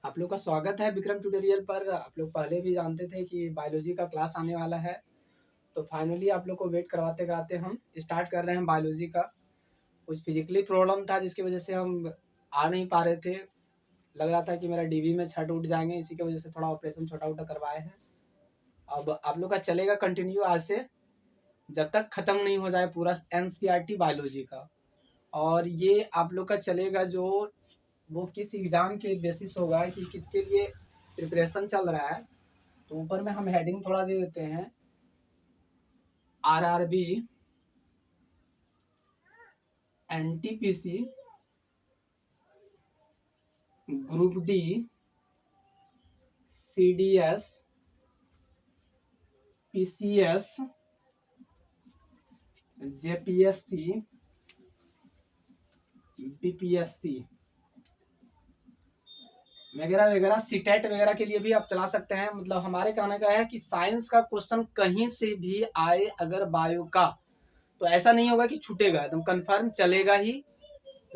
आप लोग का स्वागत है विक्रम ट्यूटोरियल पर। आप लोग पहले भी जानते थे कि बायोलॉजी का क्लास आने वाला है, तो फाइनली आप लोग को वेट करवाते कराते हम स्टार्ट कर रहे हैं बायोलॉजी का। कुछ फिजिकली प्रॉब्लम था जिसकी वजह से हम आ नहीं पा रहे थे। लग रहा था कि मेरा डीवी में छट उठ जाएंगे, इसी की वजह से थोड़ा ऑपरेशन छोटा मोटा करवाए हैं। अब आप लोग का चलेगा कंटिन्यू आज से, जब तक खत्म नहीं हो जाए पूरा एनसीईआरटी बायोलॉजी का। और ये आप लोग का चलेगा जो वो किस एग्जाम के बेसिस होगा कि किसके लिए प्रिपरेशन चल रहा है। तो ऊपर में हम हेडिंग थोड़ा दे देते हैं, RRB, NTPC, group D, CDS, PCS, JPSC, BPSC वगैरह वगैरह, सीटेट वगैरह के लिए भी आप चला सकते हैं। मतलब हमारे कहने का है कि साइंस का क्वेश्चन कहीं से भी आए अगर बायो का, तो ऐसा नहीं होगा कि छूटेगा, एकदम कंफर्म चलेगा ही।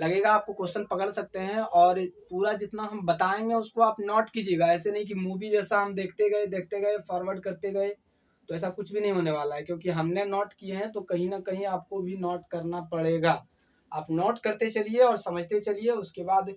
लगेगा आपको क्वेश्चन पकड़ सकते हैं, और पूरा जितना हम बताएंगे उसको आप नोट कीजिएगा। ऐसे नहीं कि मूवी जैसा हम देखते गए फॉरवर्ड करते गए, तो ऐसा कुछ भी नहीं होने वाला है। क्योंकि हमने नोट किए हैं तो कहीं ना कहीं आपको भी नोट करना पड़ेगा। आप नोट करते चलिए और समझते चलिए। उसके बाद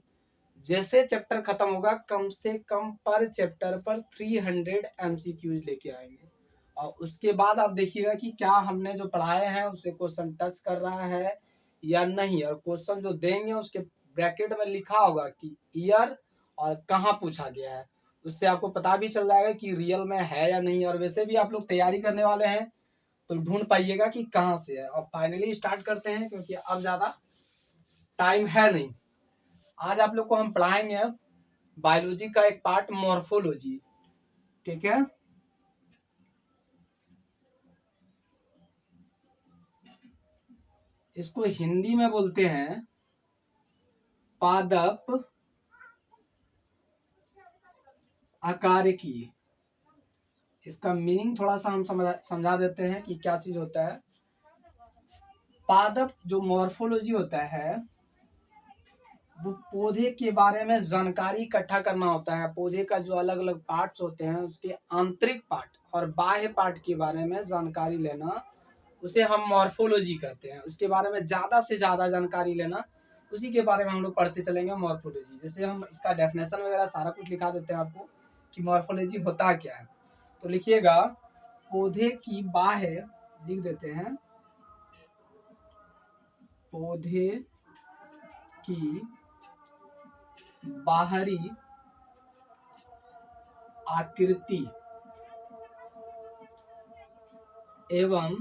जैसे चैप्टर खत्म होगा, कम से कम पर चैप्टर पर 300 MCQs लेके आएंगे। और उसके बाद आप देखिएगा कि क्या हमने जो पढ़ाए हैं उससे क्वेश्चन टच कर रहा है या नहीं। और क्वेश्चन जो देंगे उसके ब्रैकेट में लिखा होगा कि ईयर और कहाँ पूछा गया है। उससे आपको पता भी चल जाएगा कि रियल में है या नहीं। और वैसे भी आप लोग तैयारी करने वाले हैं तो ढूंढ पाइएगा कि कहाँ से है। और फाइनली स्टार्ट करते हैं, क्योंकि अब ज्यादा टाइम है नहीं। आज आप लोग को हम पढ़ाएंगे बायोलॉजी का एक पार्ट, मॉर्फोलॉजी। ठीक है, इसको हिंदी में बोलते हैं पादप आकारिकी। इसका मीनिंग थोड़ा सा हम समझा देते हैं कि क्या चीज होता है। पादप जो मॉर्फोलॉजी होता है वो पौधे के बारे में जानकारी इकट्ठा करना होता है। पौधे का जो अलग अलग पार्ट्स होते हैं उसके आंतरिक पार्ट और बाह्य पार्ट के बारे में जानकारी लेना, उसे हम मॉर्फोलॉजी कहते हैं। उसके बारे में ज्यादा से ज्यादा जानकारी लेना, उसी के बारे में हम लोग पढ़ते चलेंगे मॉर्फोलॉजी। जैसे हम इसका डेफिनेशन वगैरह सारा कुछ लिखा देते हैं आपको कि मॉर्फोलॉजी होता क्या है। तो लिखिएगा, पौधे की बाह्य, लिख देते हैं, पौधे की बाहरी आकृति एवं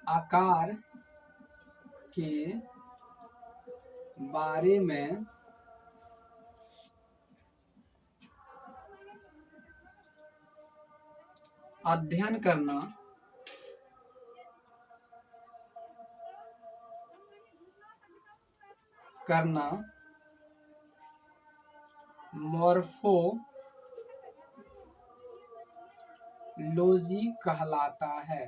आकार के बारे में अध्ययन करना मॉर्फोलॉजी कहलाता है।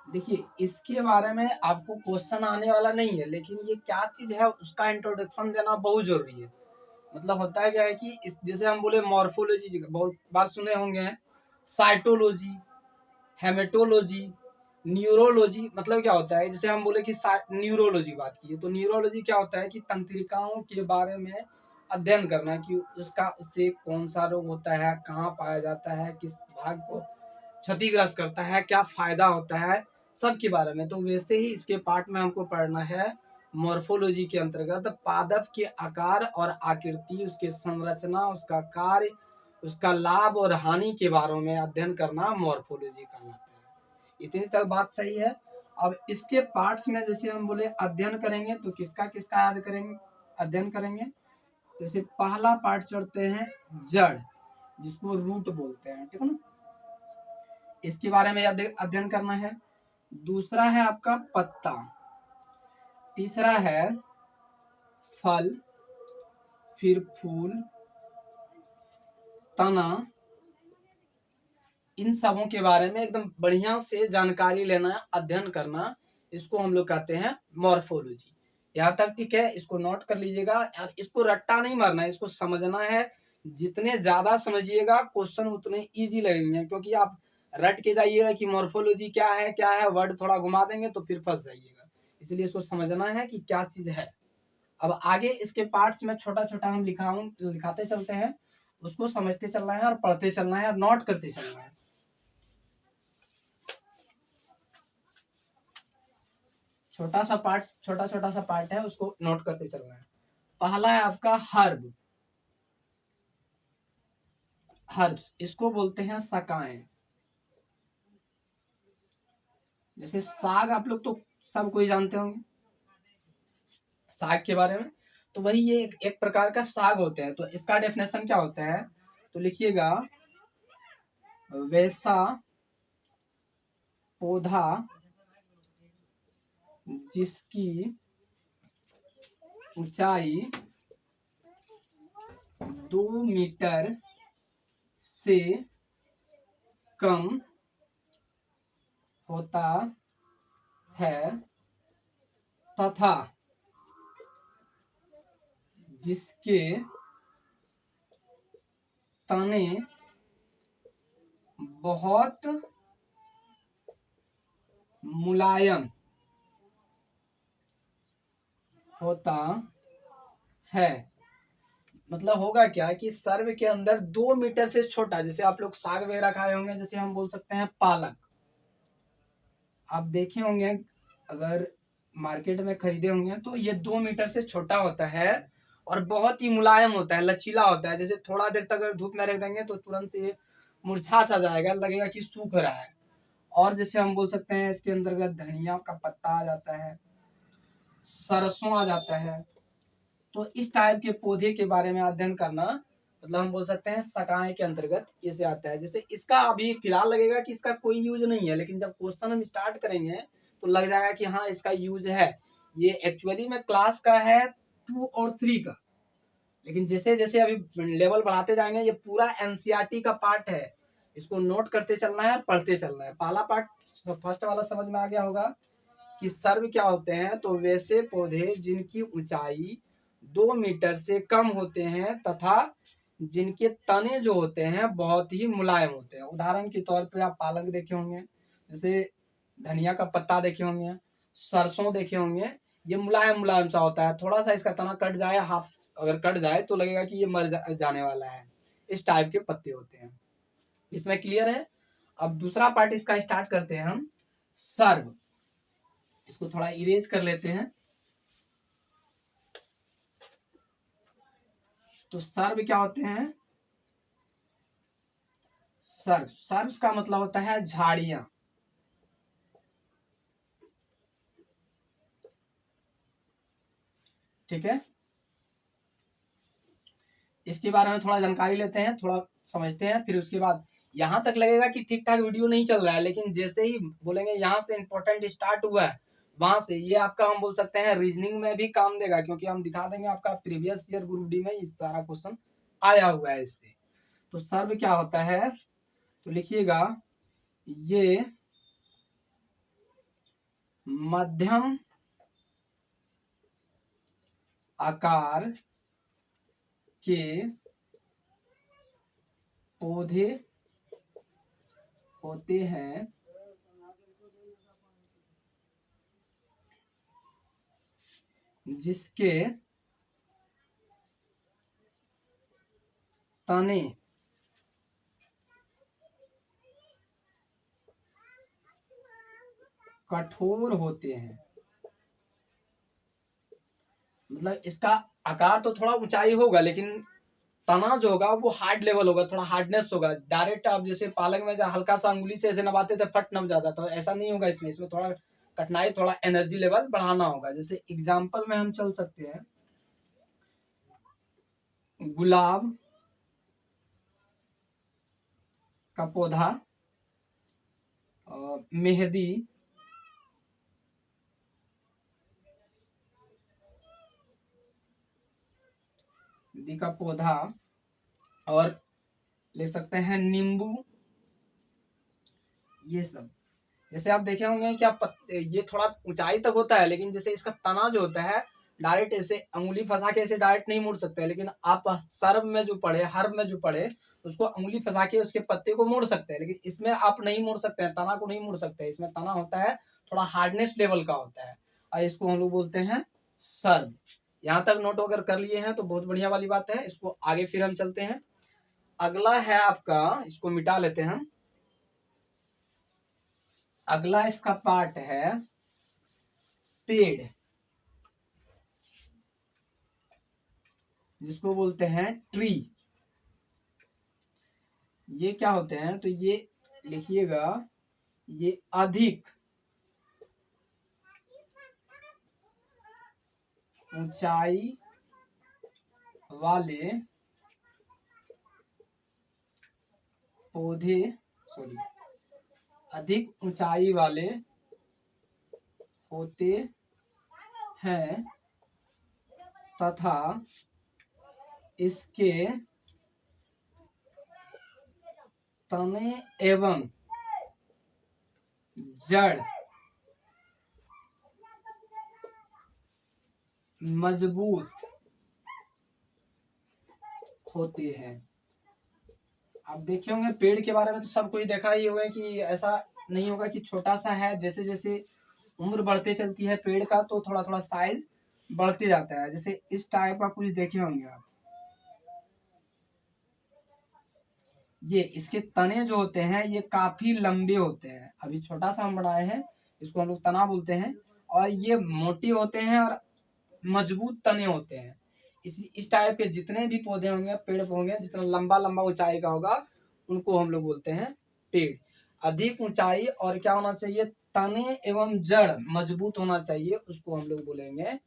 देखिए, इसके बारे में आपको क्वेश्चन आने वाला नहीं है, लेकिन ये क्या चीज है उसका इंट्रोडक्शन देना बहुत जरूरी है। मतलब होता है क्या है कि जैसे हम बोले मॉर्फोलॉजी, बहुत बार सुने होंगे, साइटोलॉजी, हेमेटोलॉजी, न्यूरोलॉजी। मतलब क्या होता है, जैसे हम बोले कि न्यूरोलॉजी बात की तो न्यूरोलॉजी क्या होता है कि तंत्रिकाओं के बारे में अध्ययन करना, कि उसका उससे कौन सा रोग होता है, कहाँ पाया जाता है, किस भाग को क्षतिग्रस्त करता है, क्या फायदा होता है, सब के बारे में। तो वैसे ही इसके पार्ट में हमको पढ़ना है मॉर्फोलॉजी के अंतर्गत पादप के आकार और आकृति, उसके संरचना, उसका कार्य, उसका लाभ और हानि के बारे में अध्ययन करना मॉर्फोलॉजी कहलाता है। इतनी तक बात सही है। अब इसके पार्ट्स में जैसे हम बोले अध्ययन करेंगे तो किसका किसका याद करेंगे, अध्ययन करेंगे। जैसे पहला पार्ट चढ़ते हैं जड़, जिसको रूट बोलते हैं, ठीक है ना, इसके बारे में अध्ययन करना है। दूसरा है आपका पत्ता, तीसरा है फल, फिर फूल, तना, इन सबों के बारे में एकदम बढ़िया से जानकारी लेना, अध्ययन करना, इसको हम लोग कहते हैं मॉर्फोलॉजी। यहाँ तक ठीक है, इसको नोट कर लीजिएगा। और इसको रट्टा नहीं मारना है, इसको समझना है। जितने ज्यादा समझिएगा क्वेश्चन उतने इजी लगेंगे, क्योंकि आप रट के जाइएगा कि मॉर्फोलॉजी क्या है, वर्ड थोड़ा घुमा देंगे तो फिर फंस जाइएगा। इसलिए इसको समझना है कि क्या चीज है। अब आगे इसके पार्ट्स में छोटा छोटा हम लिखाते चलते हैं, उसको समझते चलना है और पढ़ते चलना है और नोट करते चलना है। छोटा छोटा सा पार्ट है, उसको नोट करते चलना है। पहला है आपका हर्ब। हर्ब्स इसको बोलते हैं शाकाएं। जैसे साग, आप लोग तो सब कोई जानते होंगे साग के बारे में। तो वही ये एक प्रकार का साग होते हैं। तो इसका डेफिनेशन क्या होता है, तो लिखिएगा, वैसा पौधा जिसकी ऊंचाई 2 मीटर से कम होता है तथा जिसके तने बहुत मुलायम होता है। मतलब होगा क्या कि सर्व के अंदर 2 मीटर से छोटा, जैसे आप लोग साग वगैरह खाए होंगे, जैसे हम बोल सकते हैं पालक, आप देखे होंगे अगर मार्केट में खरीदे होंगे, तो ये 2 मीटर से छोटा होता है और बहुत ही मुलायम होता है, लचीला होता है। जैसे थोड़ा देर तक अगर धूप में रख देंगे तो तुरंत से मुरझा सा जाएगा, लगेगा कि सूख रहा है। और जैसे हम बोल सकते हैं इसके अंतर्गत धनिया का पत्ता आ जाता है, सरसों आ जाता है। तो इस टाइप के पौधे के बारे में अध्ययन करना, मतलब हम बोल सकते हैं शाखाएं के अंतर्गत इसे आता है। जैसे इसका अभी फिलहाल लगेगा कि इसका कोई यूज नहीं है, लेकिन जब क्वेश्चन हम स्टार्ट करेंगे तो लग जाएगा कि हाँ इसका यूज है। ये एक्चुअली में क्लास का है 2 और 3 का, लेकिन जैसे जैसे अभी लेवल बढ़ाते जाएंगे, ये पूरा एनसीईआरटी का पार्ट है। इसको नोट करते चलना है और पढ़ते चलना है। पहला पार्ट फर्स्ट वाला समझ में आ गया होगा कि सर्व क्या होते हैं, तो वैसे पौधे जिनकी ऊंचाई 2 मीटर से कम होते हैं तथा जिनके तने जो होते हैं बहुत ही मुलायम होते हैं। उदाहरण के तौर पर आप पालक देखे होंगे, जैसे धनिया का पत्ता देखे होंगे, सरसों देखे होंगे, ये मुलायम मुलायम सा होता है। थोड़ा सा इसका तना कट जाए, हाफ अगर कट जाए तो लगेगा कि ये जाने वाला है। इस टाइप के पत्ते होते हैं। इसमें क्लियर है। अब दूसरा पार्ट इसका स्टार्ट करते हैं हम। सर्व, इसको थोड़ा इरेज कर लेते हैं। तो सर्व क्या होते हैं, सर्व का मतलब होता है झाड़ियां। ठीक है, इसके बारे में थोड़ा जानकारी लेते हैं, थोड़ा समझते हैं, फिर उसके बाद यहां तक लगेगा कि ठीक ठाक वीडियो नहीं चल रहा है, लेकिन जैसे ही बोलेंगे यहाँ से इंपॉर्टेंट स्टार्ट हुआ है, वहां से ये आपका हम बोल सकते हैं रीजनिंग में भी काम देगा, क्योंकि हम दिखा देंगे आपका प्रीवियस ईयर ग्रुप डी में इस सारा क्वेश्चन आया हुआ है इससे। तो सर्व क्या होता है, तो लिखिएगा, ये मध्यम आकार के पौधे होते हैं जिसके तने कठोर होते हैं। मतलब इसका आकार तो थोड़ा ऊंचाई होगा, लेकिन तना जो होगा वो हार्ड लेवल होगा, थोड़ा हार्डनेस होगा। डायरेक्ट आप जैसे पालक में हल्का सा अंगुली से ऐसे नबाते थे फट नब जाता, तो ऐसा नहीं होगा इसमें। इसमें थोड़ा कठिनाई, थोड़ा एनर्जी लेवल बढ़ाना होगा। जैसे एग्जाम्पल में हम चल सकते हैं, गुलाब का पौधा, मेहंदी का पौधा, और ले सकते हैं नींबू, ये सब। जैसे आप देखे होंगे क्या ये थोड़ा ऊंचाई तक होता है, लेकिन जैसे इसका तना जो होता है डायरेक्ट ऐसे अंगुली फंसा के ऐसे डायरेक्ट नहीं मुड़ सकते, लेकिन आप सर्व में जो पढ़े, हर्ब में जो पढ़े, उसको अंगुली फंसा के उसके पत्ते को मोड़ सकते हैं, लेकिन इसमें आप नहीं मोड़ सकते हैं, तना को नहीं मोड़ सकते हैं। इसमें तना होता है थोड़ा हार्डनेस लेवल का होता है, और इसको हम लोग बोलते हैं सर्व। यहाँ तक नोट अगर कर लिए हैं तो बहुत बढ़िया वाली बात है। इसको आगे फिर हम चलते हैं। अगला है आपका, इसको मिटा लेते हैं हम। अगला इसका पार्ट है पेड़, जिसको बोलते हैं ट्री। ये क्या होते हैं, तो ये लिखिएगा, ये अधिक ऊंचाई वाले पौधे, सॉरी, अधिक ऊंचाई वाले होते हैं तथा इसके तने एवं जड़ मजबूत होते हैं। आप देखे होंगे पेड़ के बारे में तो सब कोई देखा ही होगा कि ऐसा नहीं होगा कि छोटा सा है, जैसे जैसे उम्र बढ़ते चलती है पेड़ का तो थोड़ा थोड़ा साइज बढ़ते जाता है। जैसे इस टाइप का कुछ देखे होंगे आप, ये इसके तने जो होते हैं ये काफी लंबे होते हैं। अभी छोटा सा हम बनाए हैं, इसको हम लोग तना बोलते हैं, और ये मोटे होते हैं और मजबूत तने होते हैं। इस टाइप के जितने भी पौधे होंगे, पेड़ होंगे, जितना लंबा लंबा ऊंचाई का होगा, उनको हम लोग बोलते हैं पेड़। अधिक ऊंचाई और क्या होना चाहिए, तने एवं जड़ मजबूत होना चाहिए, उसको हम लोग बोलेंगे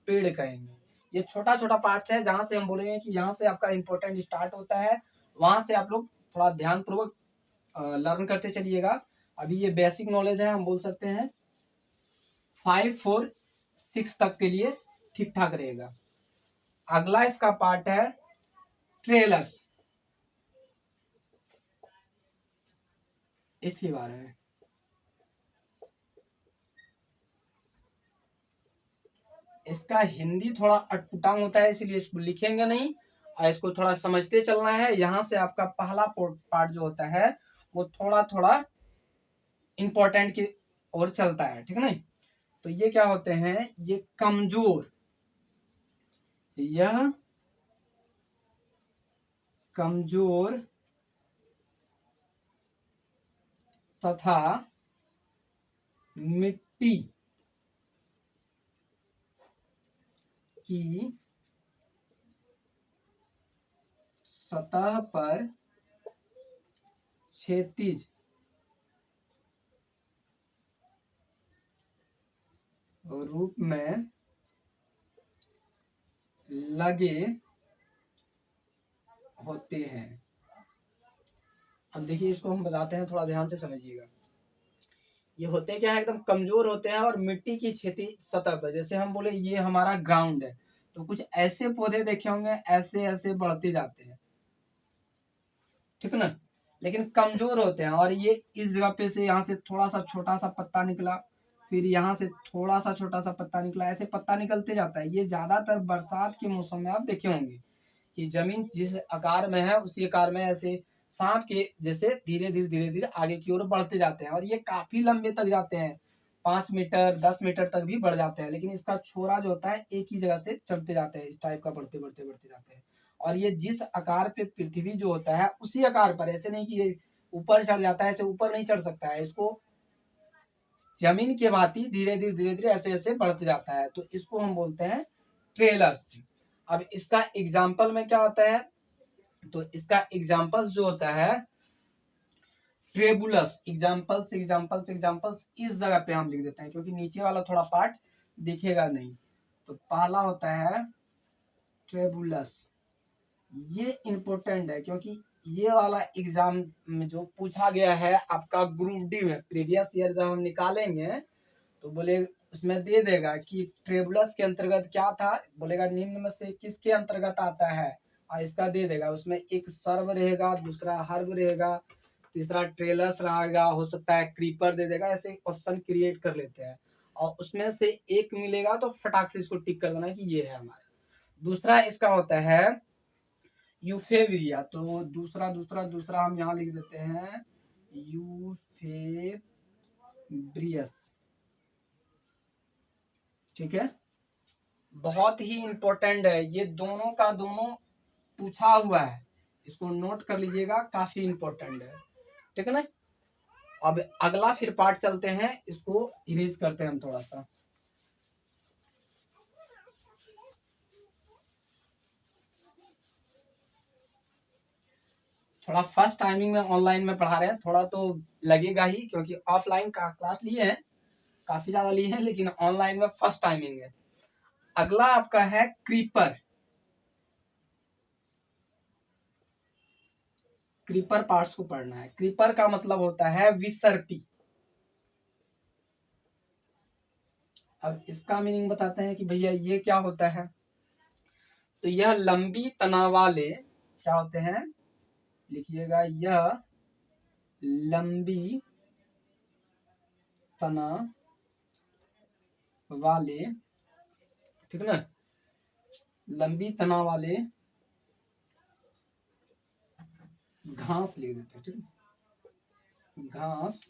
पेड़ कहेंगे। ये छोटा छोटा पार्ट है जहां से हम बोलेंगे कि यहाँ से आपका इंपॉर्टेंट स्टार्ट होता है, वहां से आप लोग थोड़ा ध्यान पूर्वक लर्न करते चलिएगा। अभी ये बेसिक नॉलेज है, हम बोल सकते हैं 5, 4, 6 तक के लिए ठीक ठाक रहेगा। अगला इसका पार्ट है ट्रेलर्स, इसके बारे में। इसका हिंदी थोड़ा अटपटांग होता है, इसलिए इसको लिखेंगे नहीं और इसको थोड़ा समझते चलना है। यहाँ से आपका पहला पार्ट जो होता है वो थोड़ा थोड़ा इंपॉर्टेंट की ओर चलता है, ठीक है ना। तो ये क्या होते हैं, ये कमजोर, यह कमजोर तथा मिट्टी की सतह पर क्षैतिज रूप में लगे होते हैं। अब देखिए इसको हम बताते हैं, थोड़ा ध्यान से समझिएगा। ये होते क्या है, एकदम कमजोर होते हैं और मिट्टी की क्षैतिज सतह पर, जैसे हम बोले ये हमारा ग्राउंड है, तो कुछ ऐसे पौधे देखे होंगे ऐसे ऐसे बढ़ते जाते हैं, ठीक है ना, लेकिन कमजोर होते हैं। और ये इस जगह पे से यहाँ से थोड़ा सा छोटा सा पत्ता निकला, फिर यहाँ से थोड़ा सा छोटा सा पत्ता निकला, ऐसे पत्ता निकलते जाता है। ये ज्यादातर बरसात के मौसम में आप देखे होंगे कि जमीन जिस आकार में है उसी आकार में ऐसे सांप के जैसे धीरे धीरे आगे की ओर बढ़ते जाते हैं, और ये काफी लंबे तक जाते हैं, 5 मीटर 10 मीटर तक भी बढ़ जाते हैं। लेकिन इसका छोरा जो होता है एक ही जगह से चलते जाते हैं, इस टाइप का बढ़ते बढ़ते बढ़ते जाते हैं। और ये जिस आकार पे पृथ्वी जो होता है उसी आकार पर, ऐसे नहीं कि ये ऊपर चढ़ जाता है, ऐसे ऊपर नहीं चढ़ सकता है, इसको जमीन के भांति धीरे धीरे ऐसे ऐसे बढ़ते जाता है, तो इसको हम बोलते हैं ट्रेलर्स। अब इसका एग्जाम्पल में क्या होता है, तो इसका एग्जाम्पल जो होता है ट्रेबुलस, एग्जाम्पल्स एग्जाम्पल्स एग्जाम्पल्स इस जगह पे हम लिख देते हैं, क्योंकि नीचे वाला थोड़ा पार्ट दिखेगा नहीं। तो पहला होता है ट्रेबुलस, ये इंपॉर्टेंट है क्योंकि ये वाला एग्जाम में जो पूछा गया है आपका ग्रुप डी में, प्रीवियस ईयर जब हम निकालेंगे तो बोले उसमें दे देगा कि ट्रेबुलस के अंतर्गत क्या था, बोलेगा निम्न में से किसके अंतर्गत आता है, और इसका दे देगा। उसमें एक सर्व रहेगा, दूसरा हर्ब रहेगा, तीसरा ट्रेलर्स रहेगा, हो सकता है क्रीपर दे देगा, ऐसे ऑप्शन क्रिएट कर लेते हैं। और उसमें से एक मिलेगा तो फटाक से इसको टिक कर देना कि ये है हमारा। दूसरा इसका होता है यूफेबिरिया। तो दूसरा दूसरा दूसरा हम यहाँ लिख देते हैं यूफेब्रियस। ठीक है, बहुत ही इंपॉर्टेंट है, ये दोनों का दोनों पूछा हुआ है, इसको नोट कर लीजिएगा, काफी इंपॉर्टेंट है। ठीक है ना। अब अगला फिर पार्ट चलते हैं, इसको इरेज करते हैं हम थोड़ा सा। थोड़ा फर्स्ट टाइमिंग में ऑनलाइन में पढ़ा रहे हैं, थोड़ा तो लगेगा ही, क्योंकि ऑफलाइन का क्लास लिए हैं, काफी ज्यादा लिए हैं, लेकिन ऑनलाइन में फर्स्ट टाइमिंग है। अगला आपका है क्रीपर। क्रीपर पार्ट्स को पढ़ना है। क्रीपर का मतलब होता है विसर्पी। अब इसका मीनिंग बताते हैं कि भैया ये क्या होता है। तो यह लंबी तना वाले क्या होते हैं, लिखिएगा, यह लंबी तना वाले, ठीक है ना, लंबी तना वाले घास लिख देते हैं। ठीक है, घास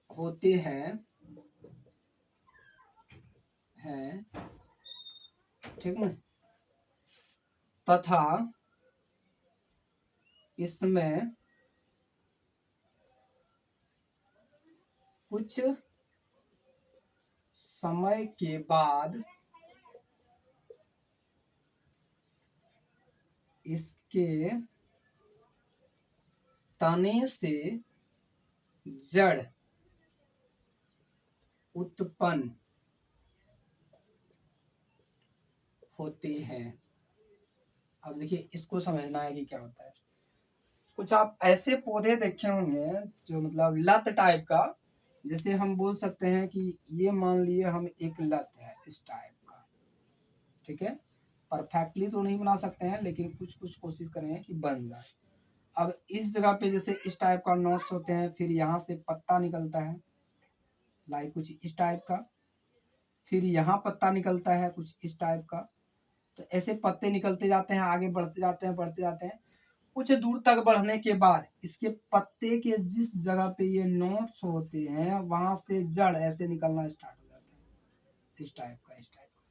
होते हैं, ठीक है, तथा इसमें कुछ समय के बाद इसके तने से जड़ उत्पन्न होते हैं। अब देखिए, इसको समझना है कि क्या होता है। कुछ आप ऐसे पौधे देखे होंगे जो मतलब लत टाइप का, जैसे हम बोल सकते हैं कि ये मान लिए हम एक लत है इस टाइप का। ठीक है, परफेक्टली तो नहीं बना सकते हैं, लेकिन कुछ कुछ कोशिश करें कि बन जाए। अब इस जगह पे जैसे इस टाइप का नोट्स होते हैं, फिर यहाँ से पत्ता निकलता है, लाइक कुछ इस टाइप का, फिर यहाँ पत्ता निकलता है कुछ इस टाइप का। तो ऐसे पत्ते निकलते जाते हैं, आगे बढ़ते जाते हैं, बढ़ते जाते हैं। कुछ दूर तक बढ़ने के बाद इसके पत्ते के जिस जगह पे ये नोट्स होते हैं, वहां से जड़ ऐसे निकलना स्टार्ट हो जाता है, इस टाइप का, इस टाइप का।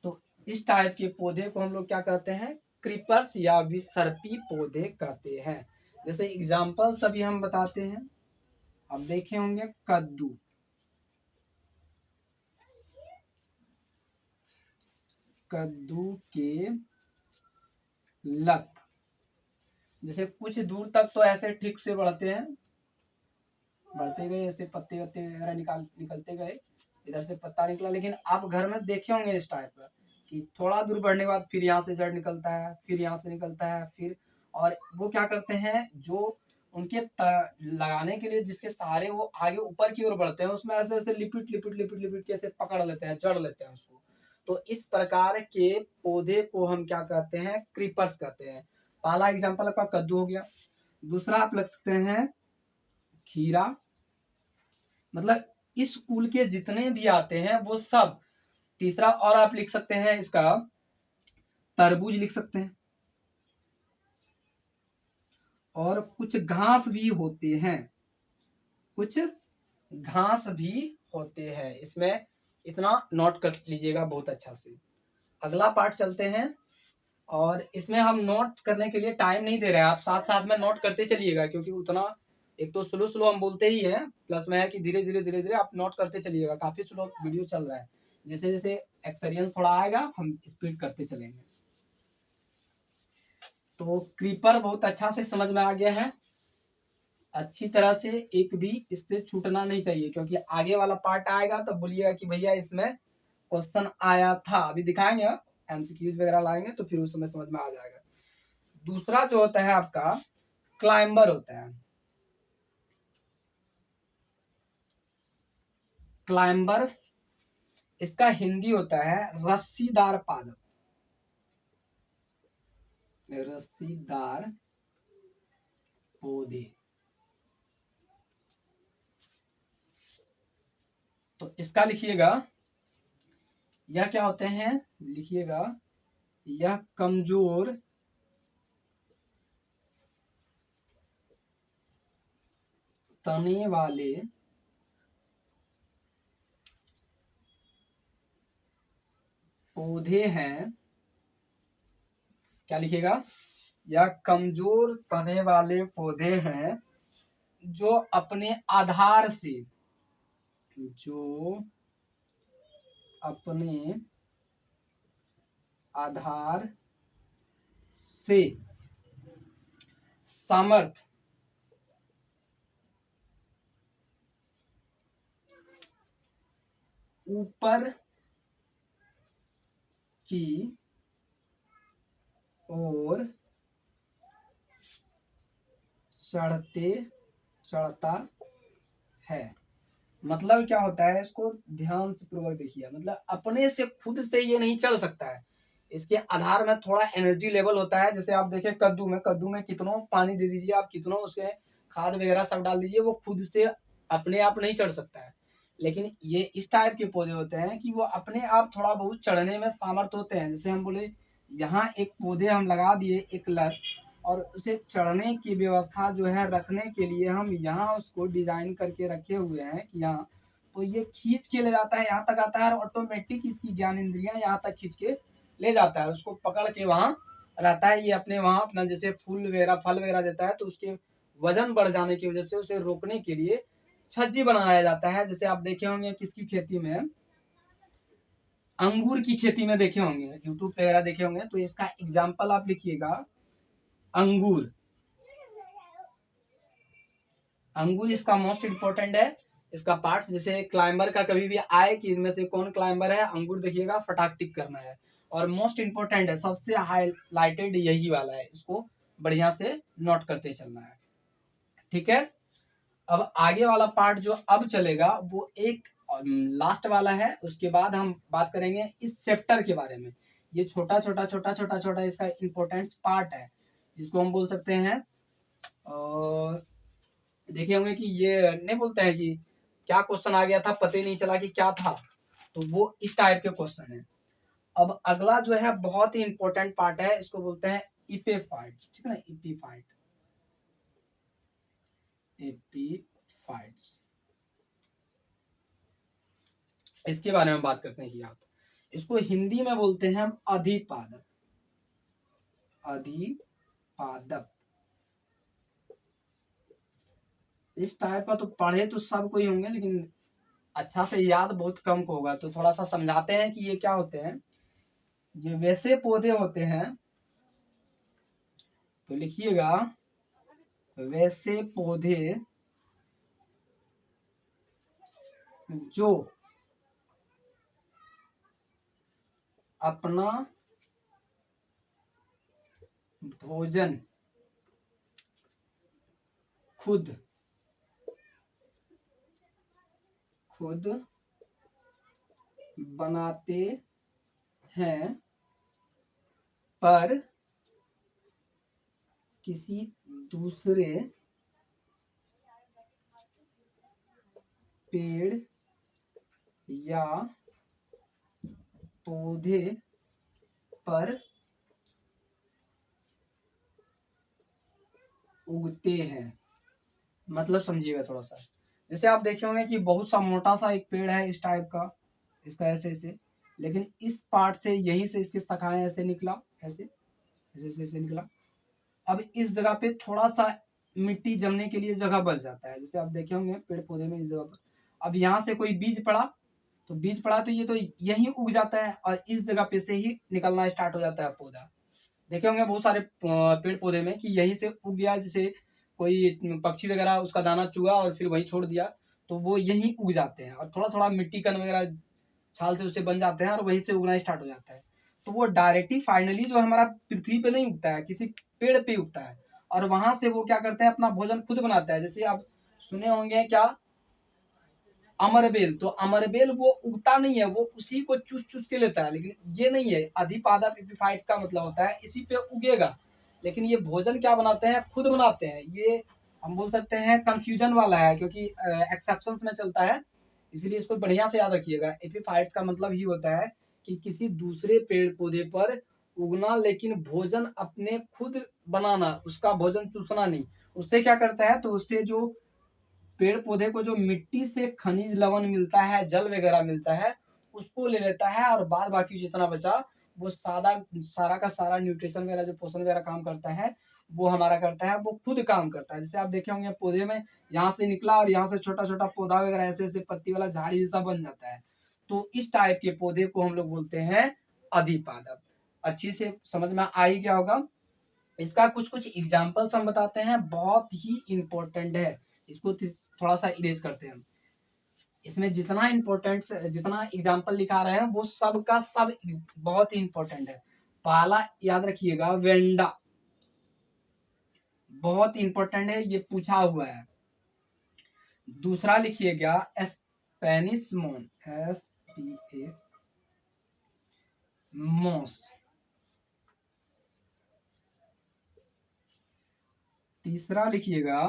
तो इस टाइप के पौधे को हम लोग क्या कहते हैं, क्रीपर्स या विसर्पी पौधे कहते हैं। जैसे एग्जाम्पल सभी हम बताते हैं। अब देखे होंगे कद्दू, कद्दू के लत, जैसे कुछ दूर तक तो ऐसे ठीक से बढ़ते हैं, बढ़ते गए, ऐसे पत्ते वत्ते वगैरह निकलते गए, इधर से पत्ता निकला। लेकिन आप घर में देखे होंगे इस टाइप का कि थोड़ा दूर बढ़ने के बाद फिर यहाँ से जड़ निकलता है, फिर यहाँ से निकलता है, फिर, और वो क्या करते हैं, जो उनके लगाने के लिए जिसके सहारे वो आगे ऊपर की ओर बढ़ते हैं, उसमें ऐसे ऐसे लिपिट लिपिट लिपिट लिपिट के ऐसे पकड़ लेते हैं, जड़ लेते हैं उसको। तो इस प्रकार के पौधे को हम क्या कहते हैं, क्रीपर्स कहते हैं। पहला एग्जाम्पल आपका कद्दू हो गया। दूसरा आप लग सकते हैं खीरा, मतलब इस कुल के जितने भी आते हैं वो सब। तीसरा और आप लिख सकते हैं इसका तरबूज लिख सकते हैं। और कुछ घास भी होते हैं, कुछ घास भी होते हैं इसमें, इतना नोट कर लीजिएगा बहुत अच्छा से। अगला पार्ट चलते हैं, और इसमें हम नोट करने के लिए टाइम नहीं दे रहे हैं, आप साथ साथ में नोट करते चलिएगा, क्योंकि उतना एक तो स्लो स्लो हम बोलते ही हैं, प्लस में है कि धीरे धीरे धीरे धीरे आप नोट करते चलिएगा। काफी स्लो वीडियो चल रहा है, जैसे जैसे एक्सपीरियंस थोड़ा आएगा हम स्पीड करते चलेंगे। तो क्रीपर बहुत अच्छा से समझ में आ गया है, अच्छी तरह से, एक भी इससे छूटना नहीं चाहिए, क्योंकि आगे वाला पार्ट आएगा तो बोलिएगा कि भैया इसमें क्वेश्चन आया था। अभी दिखाएंगे, एमसीक्यूज वगैरह लाएंगे तो फिर उस समय समझ में आ जाएगा। दूसरा जो होता है आपका क्लाइंबर होता है। क्लाइंबर, इसका हिंदी होता है रस्सीदार पादप, रस्सीदार पौधे। तो इसका लिखिएगा, यह क्या होते हैं, लिखिएगा यह कमजोर तने वाले पौधे हैं। क्या लिखिएगा, यह कमजोर तने वाले पौधे हैं जो अपने आधार से, जो अपने आधार से सामर्थ ऊपर की ओर चढ़ता है। मतलब क्या होता है, इसको ध्यान से पूर्वक देखिए, मतलब अपने से खुद से ये नहीं चढ़ सकता है, इसके आधार में थोड़ा एनर्जी लेवल होता है। जैसे आप देखें कद्दू में कितना पानी दे दीजिए आप, कितना उसके खाद वगैरह सब डाल दीजिए, वो खुद से अपने आप नहीं चढ़ सकता है। लेकिन ये इस टाइप के पौधे होते हैं कि वो अपने आप थोड़ा बहुत चढ़ने में सामर्थ होते हैं। जैसे हम बोले यहाँ एक पौधे हम लगा दिए एक लत, और उसे चढ़ने की व्यवस्था जो है रखने के लिए हम यहाँ उसको डिजाइन करके रखे हुए हैं कि यहाँ, तो ये खींच के ले जाता है, यहाँ तक आता है और ऑटोमेटिक इसकी ज्ञान इंद्रियां यहाँ तक खींच के ले जाता है, उसको पकड़ के वहां रहता है। ये अपने वहां अपना जैसे फूल वगैरह फल वगैरह देता है, तो उसके वजन बढ़ जाने की वजह से उसे रोकने के लिए छज्जी बनाया जाता है। जैसे आप देखे होंगे किसकी खेती में, अंगूर की खेती में देखे होंगे, यूट्यूब वगैरह देखे होंगे, तो इसका एग्जाम्पल आप लिखिएगा अंगूर। अंगूर इसका मोस्ट इंपॉर्टेंट है, इसका पार्ट। जैसे क्लाइंबर का कभी भी आए कि इनमें से कौन क्लाइंबर है, अंगूर देखिएगा फटाक टिक करना है, और मोस्ट इंपॉर्टेंट है, सबसे हाईलाइटेड यही वाला है, इसको बढ़िया से नोट करते चलना है। ठीक है, अब आगे वाला पार्ट जो अब चलेगा वो एक लास्ट वाला है, उसके बाद हम बात करेंगे इस चैप्टर के बारे में। ये छोटा छोटा इसका इंपॉर्टेंट पार्ट है, जिसको हम बोल सकते हैं, और देखे होंगे कि ये नहीं बोलते हैं कि क्या क्वेश्चन आ गया था पता ही नहीं चला कि क्या था, तो वो इस टाइप के क्वेश्चन है। अब अगला जो है बहुत ही इंपॉर्टेंट पार्ट है, इसको बोलते हैं इपिफाइट। ठीक है ना, एपीफाइट्स, इसके बारे में बात करते हैं कि आप इसको हिंदी में बोलते हैं हम अधिपादप। अधिपादप इस टाइप का तो पढ़े तो सब कोई होंगे, लेकिन अच्छा से याद बहुत कम को होगा, तो थोड़ा सा समझाते हैं कि ये क्या होते हैं। ये वैसे पौधे होते हैं, तो लिखिएगा वैसे पौधे जो अपना भोजन खुद बनाते हैं, पर किसी दूसरे पेड़ या पौधे पर उगते हैं। मतलब समझिएगा थोड़ा सा, जैसे आप देखे होंगे कि बहुत सा मोटा सा एक पेड़ है इस टाइप का, इसका ऐसे ऐसे, लेकिन इस पार्ट से यहीं से इसकी शाखाएं ऐसे निकला, ऐसे ऐसे ऐसे निकला। अब इस जगह पे थोड़ा सा मिट्टी जमने के लिए जगह बच जाता है, जैसे आप देखे होंगे पेड़ पौधे में इस जगह पर। अब यहाँ से कोई बीज पड़ा, तो बीज पड़ा तो ये तो यहीं उग जाता है, और इस जगह पे से ही निकलना स्टार्ट हो जाता है पौधा। देखे होंगे बहुत सारे पेड़ पौधे में कि यहीं से उग गया, जैसे कोई पक्षी वगैरह उसका दाना चुगा और फिर वहीं छोड़ दिया, तो वो यहीं उग जाते हैं, और थोड़ा थोड़ा मिट्टी कण वगैरह छाल से उससे बन जाते हैं, और वहीं से उगना स्टार्ट हो जाता है। तो वो डायरेक्टली फाइनली जो हमारा पृथ्वी पे नहीं उगता है, किसी पेड़ पे उगता है, और वहां से वो क्या करते हैं, अपना भोजन खुद बनाता है। जैसे आप सुने होंगे क्या, अमरबेल, तो अमरबेल वो उगता नहीं है, वो उसी को चूस चूस के लेता है, लेकिन ये नहीं है। अधिपादप एपिफाइट का मतलब होता है इसी पे उगेगा, लेकिन ये भोजन क्या बनाते हैं, खुद बनाते हैं। ये हम बोल सकते हैं कंफ्यूजन वाला है, क्योंकि एक्सेप्शंस में चलता है, इसलिए इसको बढ़िया से याद रखिएगा। एपिफाइट्स का मतलब ही होता है कि किसी दूसरे पेड़ पौधे पर उगना, लेकिन भोजन अपने खुद बनाना, उसका भोजन चूसना नहीं। उससे क्या करता है, तो उससे जो पेड़ पौधे को जो मिट्टी से खनिज लवण मिलता है, जल वगैरह मिलता है, उसको ले लेता है, और बाद बाकी जितना बचा वो सारा का सारा न्यूट्रिशन वगैरह, जो पोषण वगैरह काम करता है, वो हमारा करता है, वो खुद काम करता है। जैसे आप देखे होंगे पौधे में यहाँ से निकला और यहाँ से छोटा छोटा पौधा वगैरह ऐसे ऐसे पत्ती वाला झाड़ी जैसा बन जाता है। तो इस टाइप के पौधे को हम लोग बोलते हैं अधिपादप। अच्छी से समझ में आ ही गया होगा। इसका कुछ कुछ एग्जाम्पल्स हम बताते हैं, बहुत ही इंपॉर्टेंट है। इसको थोड़ा सा इरेज करते हैं। इसमें जितना इंपॉर्टेंट, जितना एग्जाम्पल लिखा रहे हैं वो सब का सब बहुत ही इंपॉर्टेंट है। पहला याद रखिएगा वेंडा, बहुत इंपॉर्टेंट है, ये पूछा हुआ है। दूसरा लिखिएगा स्पेनिश मोन, SPA मोस। तीसरा लिखिएगा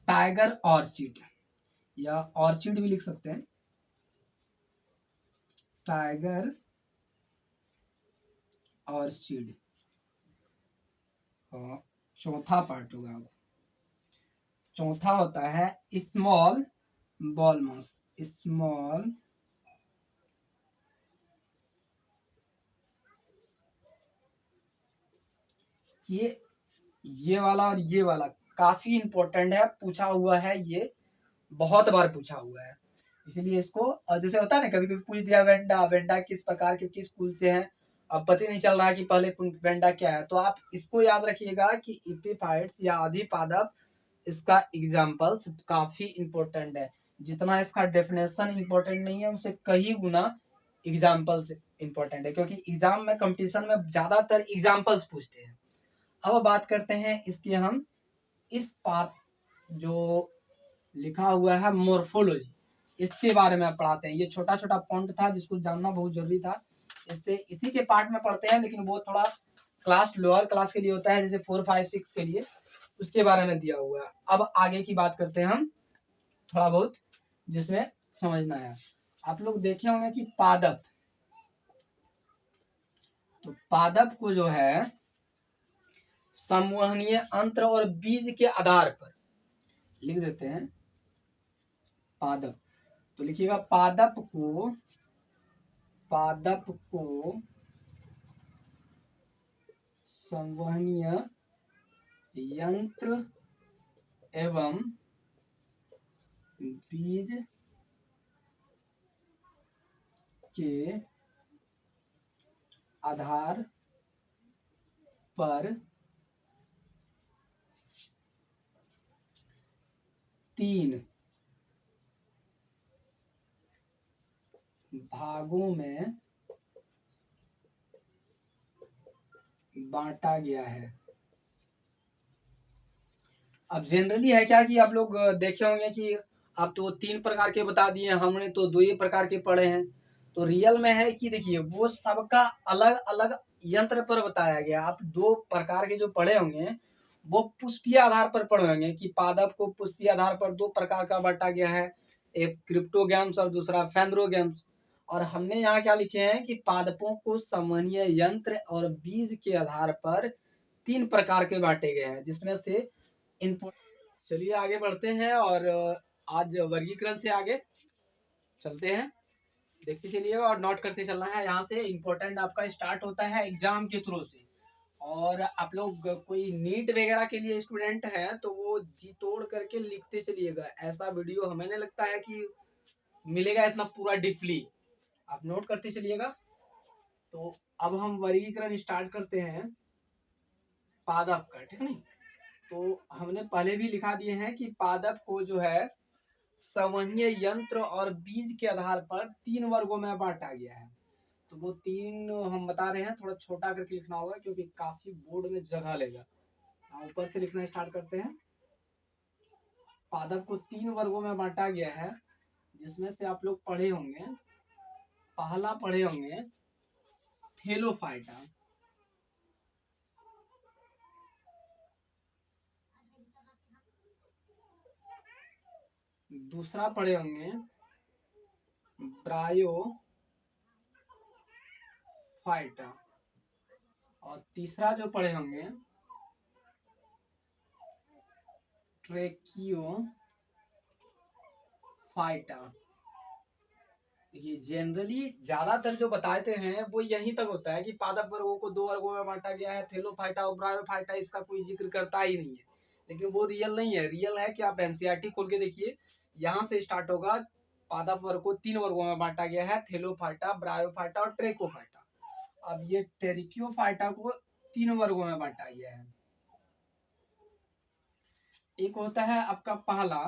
टाइगर ऑर्चिड, या ऑर्चिड भी लिख सकते हैं, टाइगर ऑर्चिड। चौथा पार्ट होगा, चौथा होता है स्मॉल बॉल मॉस, स्मॉल ये वाला और ये वाला काफी इंपॉर्टेंट है, पूछा हुआ है, ये बहुत बार पूछा हुआ है, इसीलिए इसको, और जैसे होता है ना, कभी कभी पूछ दिया वेंडा, वेंडा किस प्रकार के किस कुल से है, अब पता नहीं चल रहा कि पहले वेंडा क्या है, तो आप इसको याद रखिएगा कि इपिफाइट्स या अधिपादप, इसका एग्जाम्पल्स काफी इंपॉर्टेंट है। जितना इसका डेफिनेशन इंपॉर्टेंट नहीं है, उससे कई गुना एग्जाम्पल्स इंपॉर्टेंट है, क्योंकि एग्जाम में, कंपटीशन में ज्यादातर एग्जाम्पल्स पूछते हैं। अब बात करते हैं इसके हम, इस पाठ जो लिखा हुआ है मोर्फोलॉजी, इसके बारे में पढ़ाते हैं। ये छोटा छोटा पॉइंट था जिसको जानना बहुत जरूरी था, इससे इसी के पार्ट में पढ़ते हैं, लेकिन वो थोड़ा क्लास लोअर क्लास के लिए होता है, जैसे 4, 5, 6 के लिए, उसके बारे में दिया हुआ है। अब आगे की बात करते हैं हम, थोड़ा बहुत जिसमें समझना है। आप लोग देखे होंगे कि पादप, तो पादप को जो है संवहनीय अंत्र और बीज के आधार पर लिख देते हैं पादप। तो लिखिएगा पादप को संवहनीय यंत्र एवं बीज के आधार पर 3 भागों में बांटा गया है। अब जनरली है क्या कि आप लोग देखे होंगे कि आप तो 3 प्रकार के बता दिए, हमने तो 2 ही प्रकार के पढ़े हैं। तो रियल में है कि देखिए वो सबका अलग अलग यंत्र पर बताया गया। आप 2 प्रकार के जो पढ़े होंगे वो पुष्पीय आधार पर पढ़े होंगे कि पादप को पुष्पीय आधार पर 2 प्रकार का बांटा गया है, एक क्रिप्टोगैम्स और दूसरा फेंड्रोगैम्स। और हमने यहाँ क्या लिखे हैं कि पादपों को संवहनीय यंत्र और बीज के आधार पर 3 प्रकार के बांटे गए हैं, जिसमें से इनपुट। चलिए आगे बढ़ते हैं, और आज वर्गीकरण से आगे चलते हैं, देखते चलिए और नोट करते चलना है। यहाँ से इम्पोर्टेंट आपका स्टार्ट होता है एग्जाम के थ्रू से, और आप लोग कोई नीट वगैरह के लिए स्टूडेंट हैं तो वो जी तोड़ करके लिखते चलिएगा। ऐसा वीडियो हमें नहीं लगता है कि मिलेगा इतना पूरा डीपली, आप नोट करते चलिएगा। तो अब हम वर्गीकरण स्टार्ट करते हैं पादप का, ठीक है। नहीं तो हमने पहले भी लिखा दिए हैं कि पादप को जो है संवहनीय यंत्र और बीज के आधार पर 3 वर्गों में बांटा गया है। तो वो 3 हम बता रहे हैं, थोड़ा छोटा करके लिखना होगा क्योंकि काफी बोर्ड में जगह लेगा। ऊपर से लिखना स्टार्ट करते हैं। पादप को 3 वर्गों में बांटा गया है, जिसमें से आप लोग पढ़े होंगे, पहला पढ़े होंगे थेलोफाइटा, दूसरा पढ़े होंगे ब्रायो फाइटा, और तीसरा जो पढ़े होंगे ट्रेकियो फाइटा। ये जनरली ज्यादातर जो बताते हैं वो यहीं तक होता है कि पादप वर्गों को दो वर्गों में बांटा गया है, थेलोफाइटा और ब्रायोफाइटा, इसका कोई जिक्र करता ही नहीं है। लेकिन वो रियल नहीं है। रियल है कि आप एनसीईआरटी खोल के देखिए, यहाँ से स्टार्ट होगा। पादप वर्ग को तीन वर्गों में बांटा गया है, थेलोफाइटा, ब्रायोफाइटा और ट्रेकोफाइटा। अब ये टेरिक्योफाइटा को तीन वर्गों में बांटा गया है। एक होता है आपका पहला,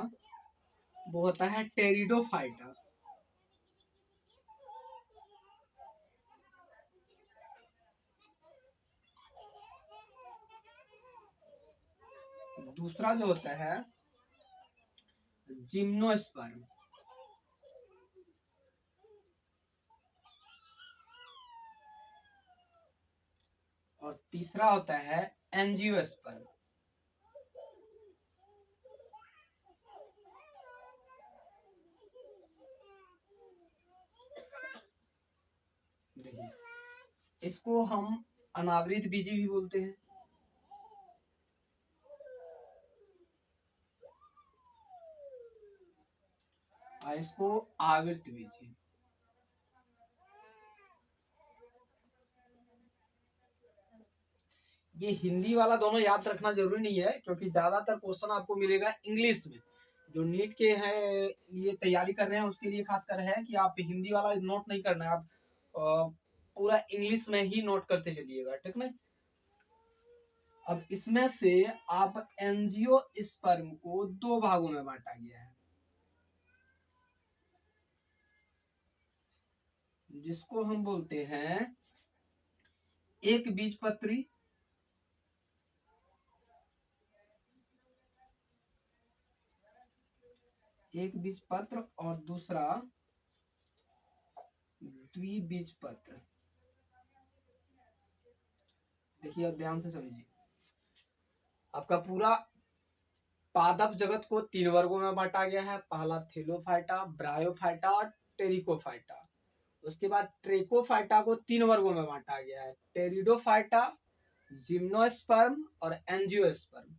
वो होता है टेरिडोफाइटा। दूसरा जो होता है जिम्नोस्पर्म, और तीसरा होता है एंजियोस्पर्म। देखिए, इसको हम अनावृत बीजी भी बोलते हैं। और इसको आवृत बीजी। ये हिंदी वाला दोनों याद रखना जरूरी नहीं है, क्योंकि ज्यादातर क्वेश्चन आपको मिलेगा इंग्लिश में। जो नीट के है ये तैयारी कर रहे हैं उसके लिए खासकर है कि आप हिंदी वाला नोट नहीं करना है, आप पूरा इंग्लिश में ही नोट करते चलिएगा, ठीक ना। अब इसमें से आप एंजियोस्पर्म को दो भागों में बांटा गया है, जिसको हम बोलते हैं एक बीजपत्री पत्र और दूसरा द्विबीजपत्र। देखिए, अब ध्यान से समझिए। आपका पूरा पादप जगत को तीन वर्गों में बांटा गया है। पहला थेलोफाइटा, ब्रायोफाइटा और टेरिकोफाइटा। उसके बाद ट्रेकोफाइटा को तीन वर्गों में बांटा गया है, टेरिडोफाइटा, जिम्नोस्पर्म और एंजियोस्पर्म।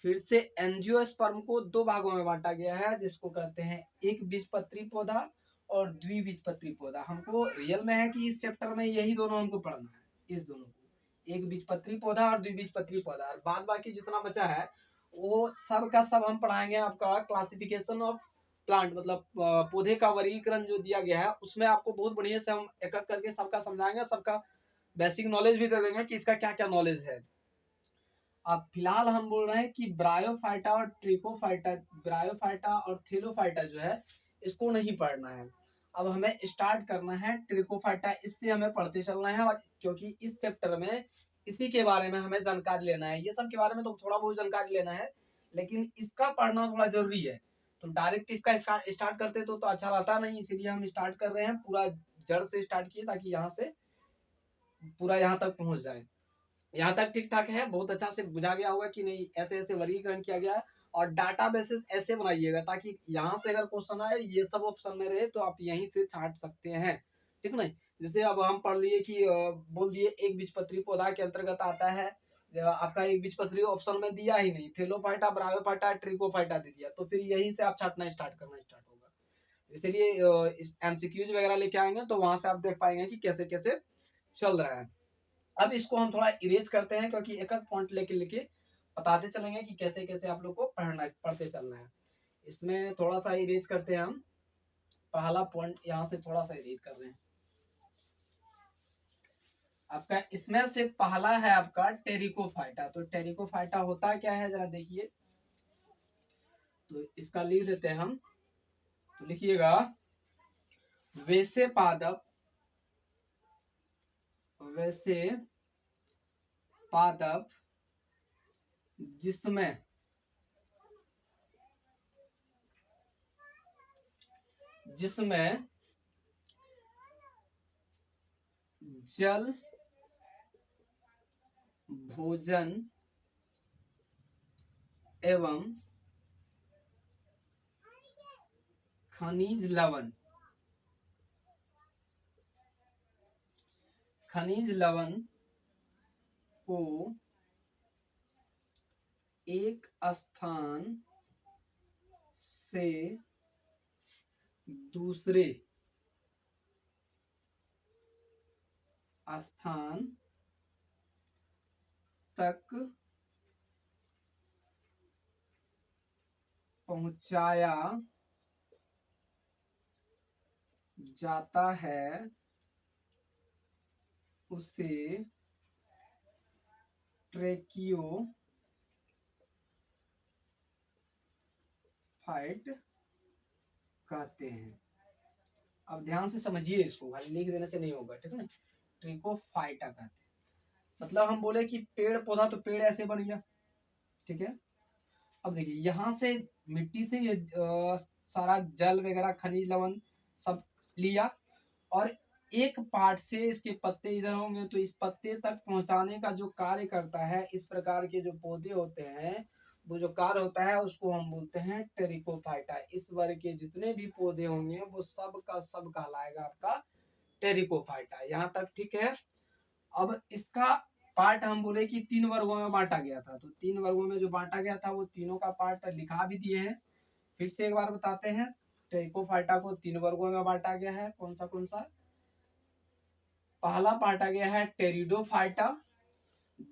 फिर से एंजियोस्पर्म को दो भागों में बांटा गया है, जिसको कहते हैं एक बीजपत्री पौधा और द्विबीजपत्री पौधा। हमको रियल में है कि इस चैप्टर में यही दोनों हमको पढ़ना है, इस दोनों को, एक बीजपत्री पौधा और द्विबीजपत्री पौधा। और बाद बाकी जितना बचा है वो सब का सब हम पढ़ाएंगे आपका क्लासिफिकेशन ऑफ प्लांट, मतलब पौधे का वर्गीकरण जो दिया गया है उसमें आपको बहुत बढ़िया से हम एक एक करके सबका समझाएंगे, सबका बेसिक नॉलेज भी दे देंगे कि इसका क्या क्या नॉलेज है। अब फिलहाल हम बोल रहे हैं कि ब्रायोफाइटा और ट्रिकोफाइटा, ब्रायोफाइटा और थेलोफाइटा जो है इसको नहीं पढ़ना है। अब हमें स्टार्ट करना है ट्रिकोफाइटा, इससे हमें पढ़ते चलना है। और क्योंकि इस चैप्टर में इसी के बारे में हमें जानकारी लेना है, ये सब के बारे में तो थोड़ा बहुत जानकारी लेना है, लेकिन इसका पढ़ना थोड़ा जरूरी है। तो डायरेक्ट इसका स्टार्ट करते तो अच्छा रहता नहीं, इसीलिए हम स्टार्ट कर रहे हैं, पूरा जड़ से स्टार्ट किए ताकि यहाँ से पूरा यहाँ तक पहुंच जाए। यहाँ तक ठीक ठाक है, बहुत अच्छा से बुझा गया होगा कि नहीं, ऐसे ऐसे वर्गीकरण किया गया है। और डाटा बेसिस ऐसे बनाइएगा ताकि यहाँ से अगर क्वेश्चन आए ये सब ऑप्शन में रहे तो आप यहीं से छांट सकते हैं, ठीक नहीं। जैसे अब हम पढ़ लिए कि बोल दिए एक बीजपत्री पौधा के अंतर्गत आता है, आपका एक बीजपत्री ऑप्शन में दिया ही नहीं, थेलोफाइटा, ब्रायोफाइटा, ट्रिकोफाइटा दे दिया, तो फिर यहीं से आप छांटना स्टार्ट करना स्टार्ट होगा। इसलिए एमसीक्यूज वगैरह लेके आएंगे तो वहां से आप देख पाएंगे कि कैसे कैसे चल रहा है। अब इसको हम थोड़ा इरेज करते हैं, क्योंकि एक एक पॉइंट लेके लेके बताते चलेंगे कि कैसे कैसे आप लोग को पढ़ते चलना है। इसमें थोड़ा सा इरेज करते हैं हम। पहला पॉइंट यहाँ से थोड़ा सा इरेज कर रहे हैं। आपका इसमें से पहला है आपका टेरिकोफाइटा। तो टेरिकोफाइटा होता क्या है जरा देखिए, तो इसका लिख देते हैं हम। तो लिखिएगा, वैसे पादप, वैसे पादप जिसमें जिसमें जल, भोजन एवं खनिज लवण, खनिज लवण को एक स्थान से दूसरे स्थान तक पहुंचाया जाता है, उसे ट्रैकियोफाइट कहते हैं। अब ध्यान से समझिए इसको, खाली लिख देने से नहीं होगा, ठीक है ना। ट्रिकोफाइटा कहते हैं, मतलब हम बोले कि पेड़ पौधा, तो पेड़ ऐसे बन गया, ठीक है। अब देखिए यहाँ से मिट्टी से ये सारा जल वगैरह खनिज लवण सब लिया, और एक पार्ट से इसके पत्ते इधर होंगे, तो इस पत्ते तक पहुंचाने का जो कार्य करता है, इस प्रकार के जो पौधे होते हैं, वो जो कार्य होता है उसको हम बोलते हैं टेरिकोफाइटा। इस वर्ग के जितने भी पौधे होंगे वो सब का सब कहलाएगा आपका टेरिकोफाइटा। यहाँ तक ठीक है। अब इसका पार्ट हम बोले कि 3 वर्गों में बांटा गया था, तो 3 वर्गों में जो बांटा गया था वो तीनों का पार्ट लिखा भी दिए हैं। फिर से एक बार बताते हैं, टेरिकोफाइटा को 3 वर्गों में बांटा गया है। कौन सा? पहला बांटा गया है टेरिडोफाइटा,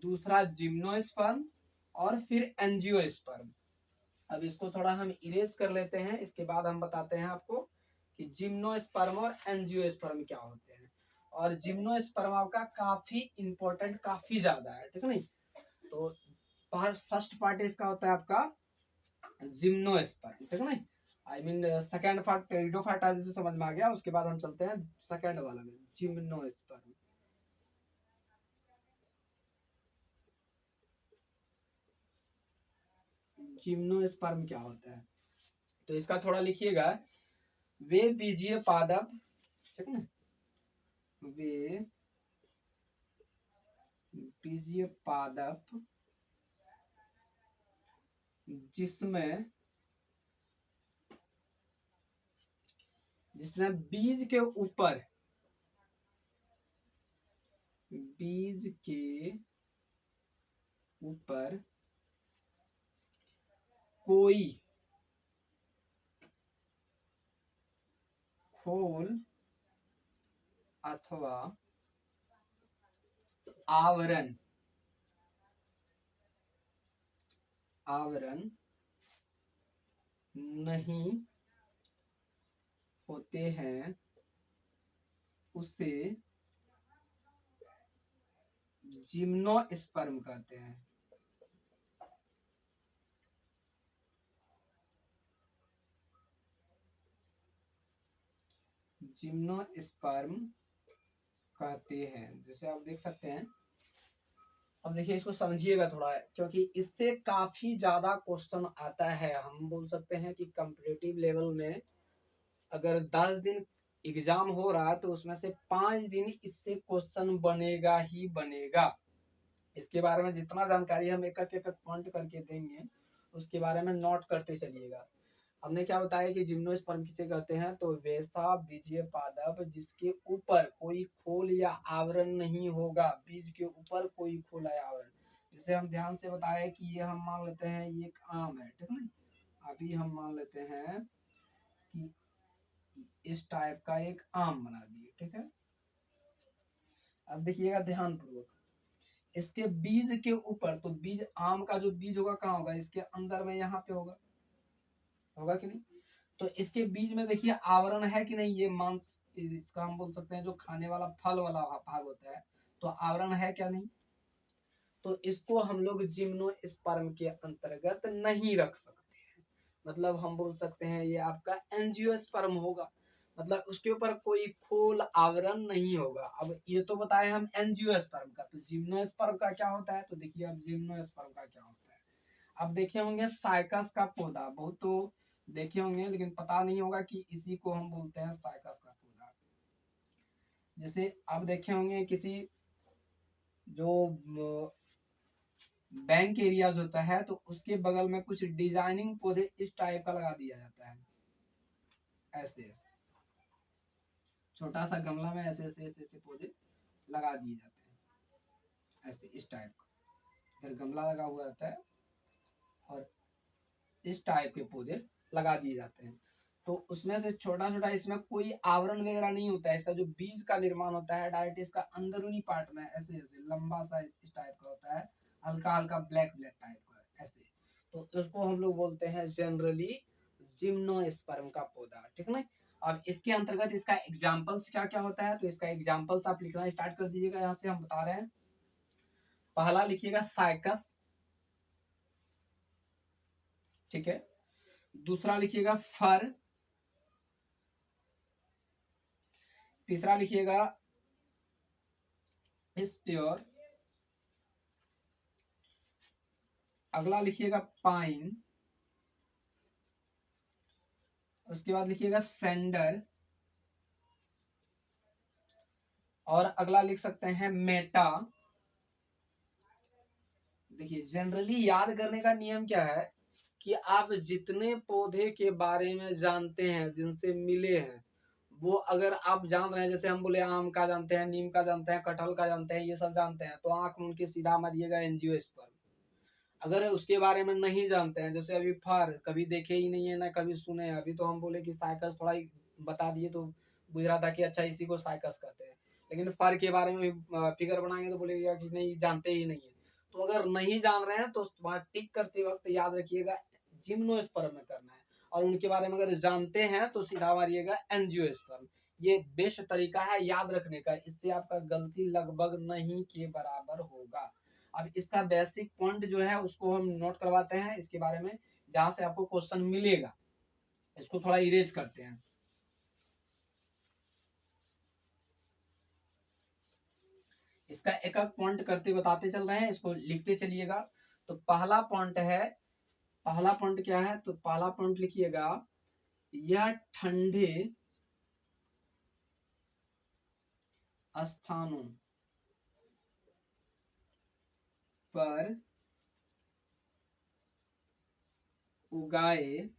दूसरा जिम्नोस्पर्म, और फिर एंजियोस्पर्म। अब इसको थोड़ा हम इरेज कर लेते हैं, इसके बाद हम बताते हैं आपको कि जिम्नोस्पर्म और एंजियोस्पर्म क्या होते हैं। और जिम्नोस्पर्म आपका काफी इंपॉर्टेंट, काफी ज्यादा है, ठीक है नहीं। तो फर्स्ट पार्ट इसका होता है आपका जिम्नोस्पर्म, ठीक है नहीं। I mean second part pteridophyta जैसे समझ में आ गया। उसके बाद हम चलते हैं सेकेंड वाला में, जिम्नोस्पर्म। जिम्नोस्पर्म क्या होता है, तो इसका थोड़ा लिखिएगा। वे बीजीय पादप, ठीक है, वे बीजीय पादप जिसमें बीज के ऊपर कोई खोल अथवा आवरण नहीं होते हैं, उसे जिम्नोस्पर्म कहते हैं। जिम्नोस्पर्म कहते हैं, जैसे आप देख सकते हैं। अब देखिए इसको समझिएगा थोड़ा, क्योंकि इससे काफी ज्यादा क्वेश्चन आता है। हम बोल सकते हैं कि कंपटीटिव लेवल में अगर 10 दिन एग्जाम हो रहा है तो उसमें से 5 दिन इससे क्वेश्चन बनेगा ही बनेगा। इसके बारे में जितना जानकारी हम एक एक पॉइंट करके देंगे, उसके बारे में नोट करते चलिएगा। हमने क्या बताया कि जिम्नोस्पर्म किसे कहते हैं, तो वैसा बीजीय पादप जिसके ऊपर कोई खोल या आवरण नहीं होगा, बीज के ऊपर कोई खोल या आवरण। जिसे हम ध्यान से बताए कि ये हम मान लेते हैं ये एक आम है, ठीक है। अभी हम मान लेते हैं कि इस टाइप का एक आम बना दिए, ठीक है। अब देखिएगा ध्यान पूर्वक, इसके बीज के ऊपर, तो बीज आम का जो बीज होगा कहाँ होगा, इसके अंदर में यहाँ पे होगा, होगा कि नहीं। तो इसके बीज में देखिए आवरण है कि नहीं, ये मांस, इसका हम बोल सकते हैं जो खाने वाला फल वाला भाग होता है, तो आवरण है क्या, नहीं। तो इसको हम लोग जिम्नोस्पर्म के अंतर्गत नहीं रख सकते हैं। मतलब हम बोल सकते हैं ये आपका एंजियोस्पर्म होगा, मतलब उसके ऊपर कोई खोल आवरण नहीं होगा। अब ये तो बताए हम एंजियोस्पर्म का, तो जिम्नोस्पर्म का क्या होता है, तो देखिए अब जिम्नोस्पर्म का क्या होता है। अब देखे होंगे साइकस का पौधा, बहुत तो देखे होंगे, लेकिन पता नहीं होगा कि इसी को हम बोलते हैं साइकस का पौधा। जैसे अब देखे होंगे किसी जो बैंक एरियाज होता है, तो उसके बगल में कुछ डिजाइनिंग पौधे इस टाइप का लगा दिया जाता है, ऐसे ऐसे छोटा सा गमला में ऐसे ऐसे ऐसे ऐसे पौधे लगा दिए जाते हैं, ऐसे इस टाइप का। इधर गमला लगा हुआ रहता है और इस टाइप के पौधे लगा दिए जाते हैं। तो उसमें से छोटा छोटा, इसमें कोई आवरण वगैरह नहीं होता है, इसका जो बीज का निर्माण होता है डायरेक्ट इसका अंदरूनी पार्ट में ऐसे ऐसे लंबा सा इस टाइप का होता है, हल्का हल्का ब्लैक ब्लैक टाइप का ऐसे। तो इसको हम लोग बोलते हैं जनरली जिम्नोस्पर्म का पौधा, ठीक है। अब इसके अंतर्गत इसका एग्जाम्पल्स क्या क्या होता है, तो इसका एग्जाम्पल्स आप लिखना स्टार्ट कर दीजिएगा। यहाँ से हम बता रहे हैं, पहला लिखिएगा साइकस, ठीक है। दूसरा लिखिएगा फर, तीसरा लिखिएगा स्प्योर, अगला लिखिएगा पाइन, उसके बाद लिखिएगा सेंडर, और अगला लिख सकते हैं मेटा। देखिए जनरली याद करने का नियम क्या है कि आप जितने पौधे के बारे में जानते हैं, जिनसे मिले हैं, वो अगर आप जान रहे हैं, जैसे हम बोले आम का जानते हैं, नीम का जानते हैं, कटहल का जानते हैं, ये सब जानते हैं, तो आंख में उनके सीधा मारिएगा एंजियोस्पर्म। अगर उसके बारे में नहीं जानते हैं, जैसे अभी फर कभी देखे ही नहीं है ना कभी सुने हैं, अभी तो हम बोले कि साइकस थोड़ा ही बता दिए तो बुझ रहा था कि अच्छा इसी को साइकस कहते हैं, लेकिन फर के बारे में फिगर बनाएंगे तो बोलेगा कि नहीं जानते ही नहीं है। तो अगर नहीं जान रहे हैं तो वहाँ टिक करते वक्त याद रखिएगा जिम्नोस्पर्म में करना है, और उनके बारे में अगर जानते हैं तो सीधा मारिएगा एंजियोस्पर्म। ये बेस्ट तरीका है याद रखने का, इससे आपका गलती लगभग नहीं के बराबर होगा। अब इसका बेसिक पॉइंट जो है उसको हम नोट करवाते हैं इसके बारे में, जहां से आपको क्वेश्चन मिलेगा। इसको थोड़ा इरेज करते हैं। इसका एक एक पॉइंट करते बताते चल रहे हैं, इसको लिखते चलिएगा। तो पहला पॉइंट है, पहला पॉइंट क्या है, तो पहला पॉइंट लिखिएगा, यह ठंडे स्थानों पर उगाए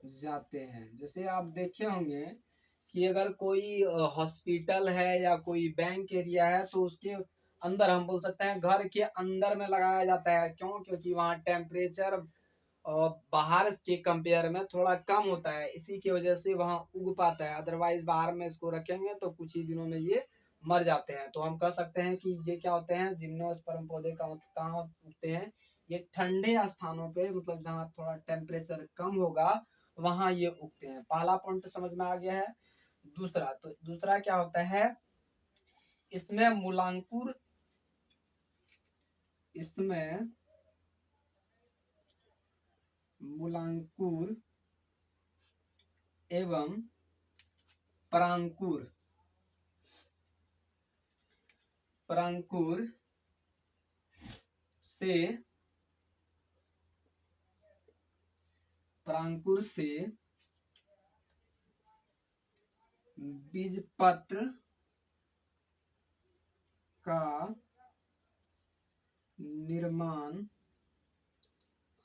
जाते हैं। जैसे आप देखे होंगे कि अगर कोई हॉस्पिटल है या कोई बैंक एरिया है तो उसके अंदर हम बोल सकते हैं घर के अंदर में लगाया जाता है। क्यों? क्योंकि वहाँ टेम्परेचर बाहर के कंपेयर में थोड़ा कम होता है, इसी की वजह से वहाँ उग पाता है। अदरवाइज बाहर में इसको रखेंगे तो कुछ ही दिनों में ये मर जाते हैं। तो हम कह सकते हैं कि ये क्या होते हैं, जिम्नोस्पर्म पौधे का मतलब कहाँ उगते हैं, ये ठंडे स्थानों पे, मतलब जहाँ थोड़ा टेम्परेचर कम होगा वहां ये उगते हैं। पहला पॉइंट तो समझ में आ गया है। दूसरा, तो दूसरा क्या होता है, इसमें मूलांकुर, इसमें मूलांकुर एवं परांकुर, परांकुर से, परांकुर से बीजपत्र का निर्माण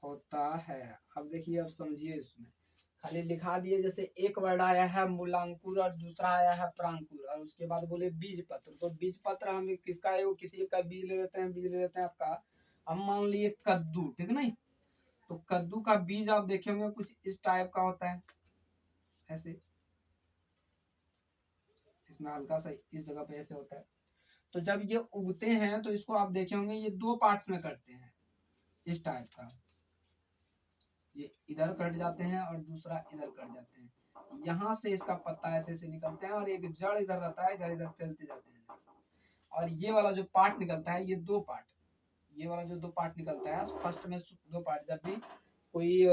होता है। अब देखिए, अब समझिए, इसमें खाली लिखा दिए, जैसे एक वर्ड आया है मूलांकुर और दूसरा आया है परांकुर, और उसके बाद बोले बीज पत्र। तो बीज पत्र हम किसका है, वो किसी का बीज ले लेते हैं, बीज ले लेते हैं आपका, हम मान लिए कद्दू, ठीक नहीं। तो कद्दू का बीज आप देखे होंगे कुछ इस टाइप का होता है, ऐसे, इसमें हल्का सा इस जगह पे ऐसे होता है। तो जब ये उगते हैं तो इसको आप देखे होंगे ये दो पार्ट में करते हैं, इस टाइप का, ये इधर कट जाते हैं और दूसरा इधर कट जाते हैं। यहाँ से इसका पत्ता ऐसे से निकलते हैं और एक जड़ इधर रहता है, इधर इधर फैलते जाते हैं। और ये वाला जो पार्ट निकलता है, ये दो पार्ट, ये वाला जो दो पार्ट निकलता है, फर्स्ट में दो पार्ट, जब भी कोई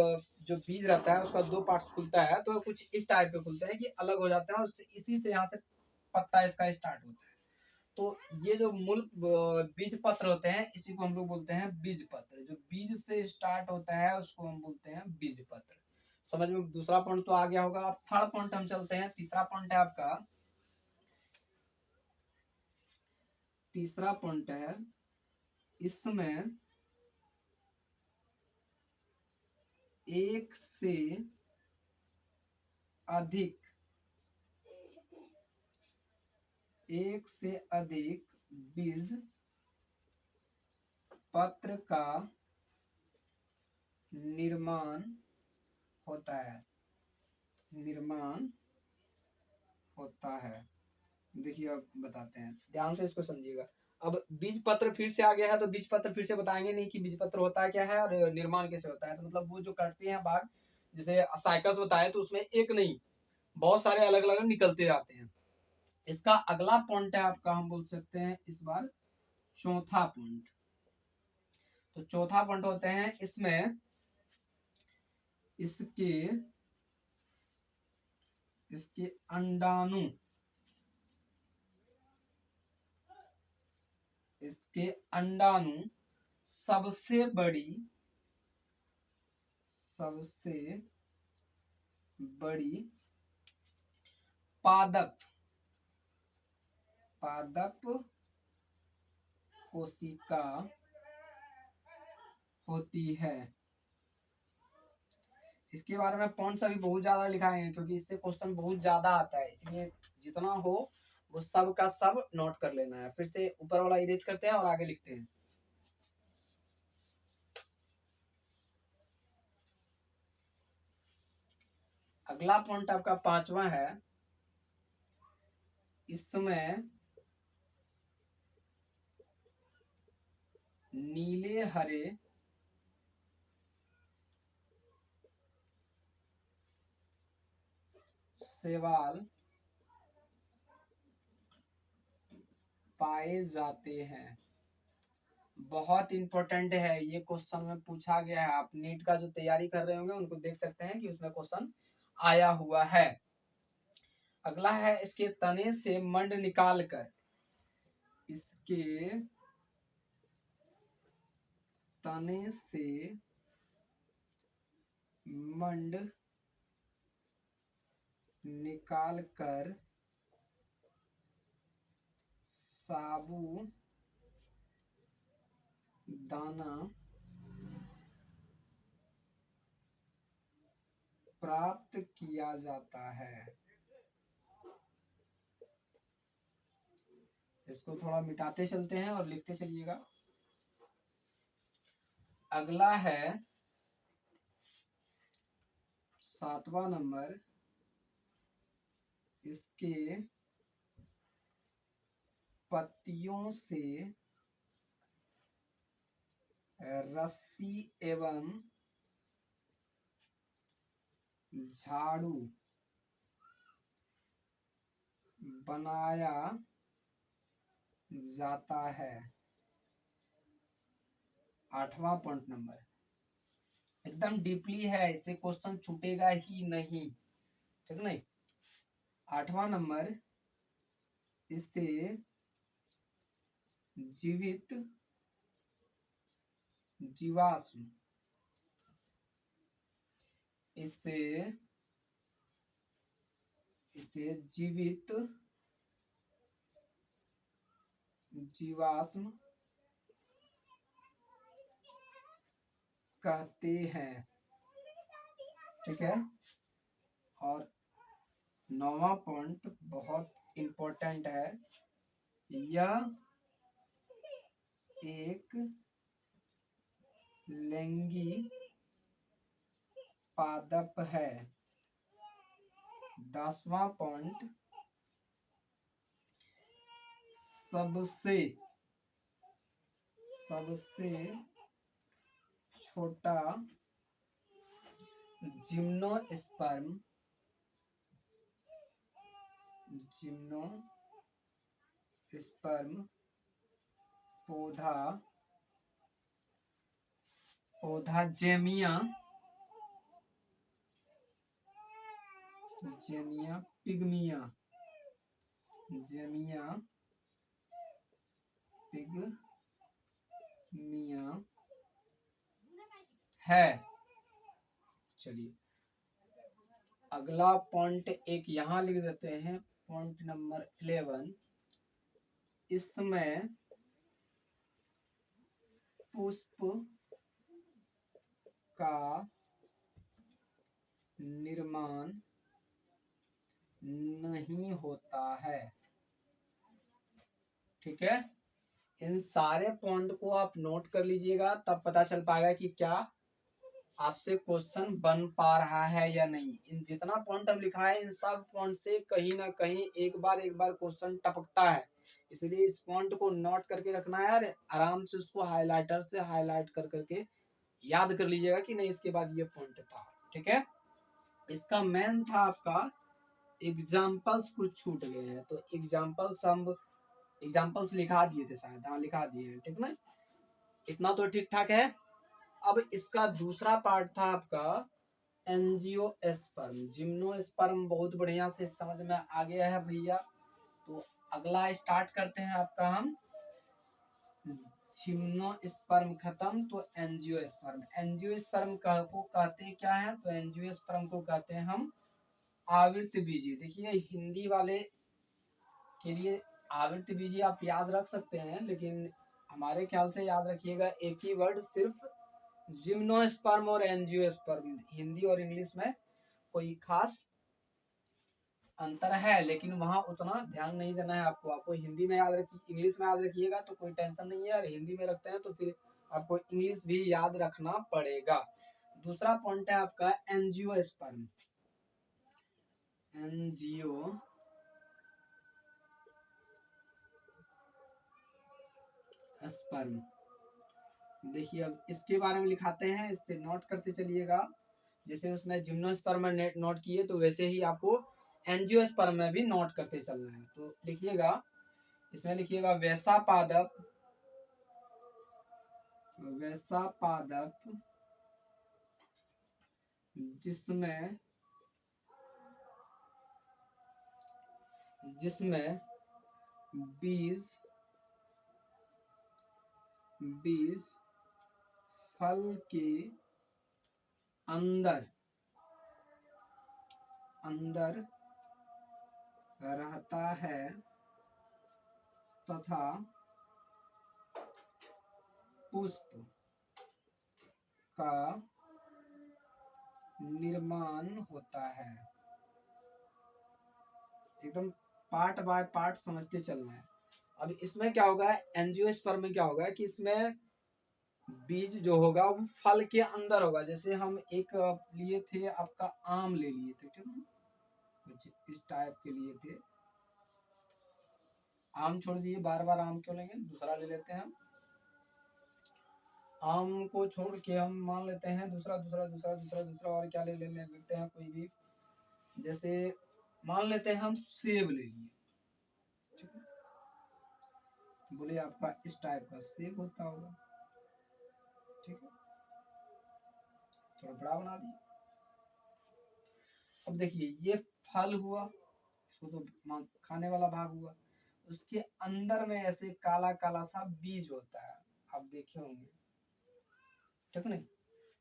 जो बीज रहता है उसका दो पार्ट खुलता है तो कुछ इस टाइप पे खुलता है कि अलग हो जाता है, और इसी से यहाँ से पत्ता इसका स्टार्ट होता है। तो ये जो मूल बीज पत्र होते हैं, इसी को हम लोग बोलते हैं बीज पत्र। जो बीज से स्टार्ट होता है उसको हम बोलते हैं बीज पत्र। समझ में? दूसरा पॉइंट तो आ गया होगा। अब थर्ड पॉइंट हम चलते हैं। तीसरा पॉइंट है आपका, तीसरा पॉइंट है, इसमें एक से अधिक एक से अधिक बीज पत्र का निर्माण होता है। निर्माण होता है। देखिए अब बताते हैं, ध्यान से इसको समझिएगा। अब बीज पत्र फिर से आ गया है, तो बीज पत्र फिर से बताएंगे नहीं कि बीज पत्र होता क्या है और निर्माण कैसे होता है। तो मतलब वो जो करते हैं बाग, जैसे साइकिल्स बताए, तो उसमें एक नहीं बहुत सारे अलग अलग निकलते जाते हैं। इसका अगला पॉइंट है आपका, हम बोल सकते हैं इस बार चौथा पॉइंट। तो चौथा पॉइंट होते हैं इसमें इसके अंडाणु, इसके अंडाणु सबसे बड़ी पादप कोशिका होती है। इसके बारे में पॉइंट्स अभी बहुत ज्यादा लिखा है, क्योंकि इससे क्वेश्चन बहुत ज्यादा आता है, इसलिए जितना हो वो सब का सब नोट कर लेना है। फिर से ऊपर वाला इरेज करते हैं और आगे लिखते हैं। अगला पॉइंट आपका पांचवा है, इसमें नीले हरे शैवाल पाए जाते हैं। बहुत इंपॉर्टेंट है ये क्वेश्चन में पूछा गया है। आप नीट का जो तैयारी कर रहे होंगे उनको देख सकते हैं कि उसमें क्वेश्चन आया हुआ है। अगला है, इसके तने से मंड निकालकर, इसके तने से मंड निकालकर साबूदाना प्राप्त किया जाता है। इसको थोड़ा मिटाते चलते हैं और लिखते चलिएगा। अगला है 7वां नंबर, इसके पत्तियों से रस्सी एवं झाड़ू बनाया जाता है। 8वां पॉइंट नंबर एकदम डीपली है, इससे क्वेश्चन छूटेगा ही नहीं, ठीक नहीं। 8वां नंबर, इससे जीवित जीवाश्म, इससे जीवित जीवाश्म कहते हैं, ठीक है। और 9वां पॉइंट बहुत इंपॉर्टेंट है, यह एक लिंगी पादप है। 10वां पॉइंट, सबसे छोटा जिम्नोस्पर्म पौधा जेमिया पिग्मिया है। चलिए अगला पॉइंट एक यहाँ लिख देते हैं, पॉइंट नंबर 11, इसमें पुष्प का निर्माण नहीं होता है। ठीक है, इन सारे पॉइंट को आप नोट कर लीजिएगा, तब पता चल पाएगा कि क्या आपसे क्वेश्चन बन पा रहा है या नहीं। इन जितना पॉइंट अब लिखा है, इन सब पॉइंट से कहीं ना कहीं एक बार क्वेश्चन टपकता है, इसलिए इस पॉइंट को नोट करके रखना है और आराम से उसको हाईलाइटर से हाईलाइट कर करके याद कर लीजिएगा कि नहीं इसके बाद ये पॉइंट था। ठीक है, इसका मेन था आपका एग्जाम्पल्स कुछ छूट गए हैं, तो एग्जाम्पल्स लिखा दिए थे शायद, हाँ लिखा दिए हैं। ठीक ना, इतना तो ठीक ठाक है। अब इसका दूसरा पार्ट था आपका एंजियोस्पर्म, जिम्नोस्पर्म बहुत बढ़िया से समझ में आ गया है भैया। तो अगला स्टार्ट करते हैं आपका हम, जिम्नोस्पर्म खत्म तो एंजियोस्पर्म। एंजियोस्पर्म को कहते क्या है, तो एंजियोस्पर्म को कहते हैं हम आवृत्त बीजी। देखिए हिंदी वाले के लिए आवृत्त बीजी आप याद रख सकते हैं, लेकिन हमारे ख्याल से याद रखिएगा एक ही वर्ड, सिर्फ जिम्नोस्पर्म और एंजियोस्पर्म। हिंदी और इंग्लिश में कोई खास अंतर है, लेकिन वहां उतना ध्यान नहीं देना है आपको। आपको हिंदी में याद रखिए, इंग्लिश में याद रखिएगा तो कोई टेंशन नहीं है, और हिंदी में रखते हैं तो फिर आपको इंग्लिश भी याद रखना पड़ेगा। दूसरा पॉइंट है आपका एंजियोस्पर्म। एंजियोस्पर्म, देखिए अब इसके बारे में लिखाते हैं, इससे नोट करते चलिएगा। जैसे उसमें जिम्नोस्पर्म में नोट किए, तो वैसे ही आपको एंजियोस्पर्म में भी नोट करते चलना है। तो लिखिएगा, इसमें लिखिएगा वैसा पादप, वैसा पादप जिसमें जिसमें बीज बीज फल के अंदर अंदर रहता है तथा पुष्प का निर्माण होता है। एकदम पार्ट बाय पार्ट समझते चलना है। अब इसमें क्या होगा, एंजियोस्पर्म में क्या होगा कि इसमें बीज जो होगा वो फल के अंदर होगा। जैसे हम एक लिए थे आपका आम ले लिए थे, ठीक है, कुछ इस टाइप के लिए थे। आम छोड़ दिए, बार बार आम क्यों लेंगे, दूसरा ले लेते हैं हम। आम को छोड़ के हम मान लेते हैं दूसरा दूसरा दूसरा दूसरा दूसरा, और क्या ले लेते हैं कोई भी। जैसे मान लेते हैं हम सेब ले लिए, ठीक है, बोले आपका इस टाइप का सेब होता होगा। ठीक है, थोड़ा बड़ा बना दिए। अब देखिए ये फल हुआ, इसको तो खाने वाला भाग हुआ, उसके अंदर में ऐसे काला काला सा बीज होता है, आप देखे होंगे, ठीक नहीं।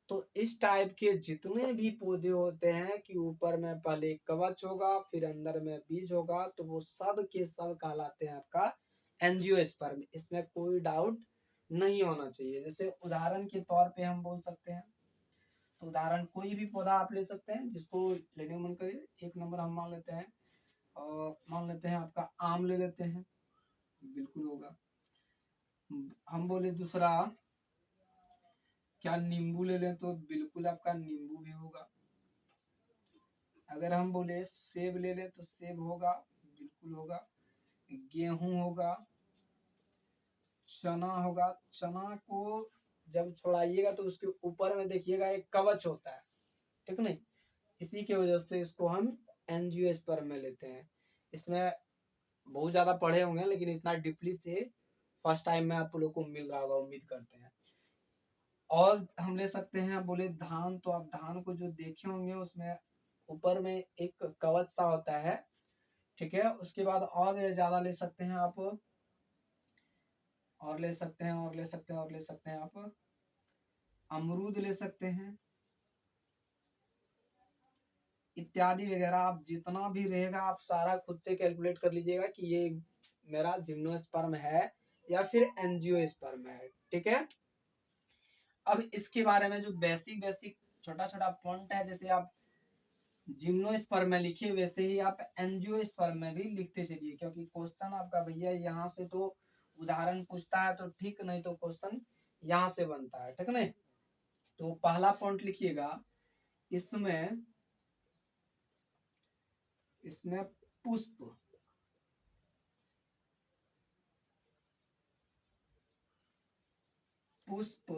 तो इस टाइप के जितने भी पौधे होते हैं कि ऊपर में पहले कवच होगा, फिर अंदर में बीज होगा, तो वो सब के सब कहलाते हैं आपका एंजियोस्पर्म। इसमें कोई डाउट नहीं होना चाहिए। जैसे उदाहरण के तौर पे हम बोल सकते हैं, तो उदाहरण कोई भी पौधा आप ले सकते हैं जिसको लेने मन करे। एक नंबर हम मान लेते हैं, और मान लेते हैं आपका आम ले लेते हैं, बिल्कुल होगा। हम बोले दूसरा क्या नींबू ले लें, तो बिल्कुल आपका नींबू भी होगा। अगर हम बोले सेब ले लें तो सेब होगा, बिल्कुल होगा। गेहूं होगा, चना होगा। चना को जब छोड़ाइएगा तो उसके ऊपर में देखिएगा एक कवच होता है, ठीक नहीं। इसी की वजह से इसको हम एंजियोस्पर्म में लेते हैं। इसमें बहुत ज्यादा पढ़े होंगे, लेकिन इतना डीपली से फर्स्ट टाइम में आप लोग को मिल रहा होगा, उम्मीद करते हैं। और हम ले सकते हैं, बोले धान, तो आप धान को जो देखे होंगे उसमें ऊपर में एक कवच सा होता है, ठीक है। उसके बाद और ज्यादा ले सकते हैं आप, और ले सकते हैं, और ले सकते हैं, और ले सकते हैं आप, अमरूद ले सकते हैं इत्यादि वगैरह। आप जितना भी रहेगा आप सारा खुद से कैलकुलेट कर लीजिएगा कि ये मेरा जिम्नोस्पर्म है या फिर एंजियोस्पर्म है, ठीक है। अब इसके बारे में जो बेसिक बेसिक छोटा छोटा पॉइंट है, जैसे आप जिम्नोस्पर्म में लिखिए, वैसे ही आप एंजियोस्पर्म में भी लिखते चलिए, क्योंकि क्वेश्चन आपका भैया यहाँ से तो उदाहरण पूछता है तो ठीक, नहीं तो क्वेश्चन यहाँ से बनता है, ठीक नहीं। तो पहला पॉइंट लिखिएगा, इसमें इसमें पुष्प पुष्प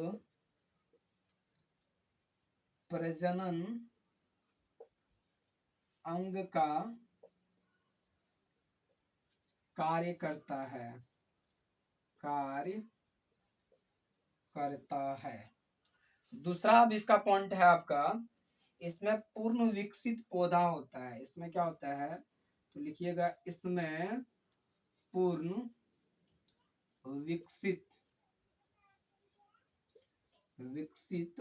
प्रजनन अंग का कार्य करता है, कार्य करता है। दूसरा अब इसका पॉइंट है आपका, इसमें पूर्ण विकसित पौधा होता है। इसमें क्या होता है, तो लिखिएगा, इसमें पूर्ण विकसित विकसित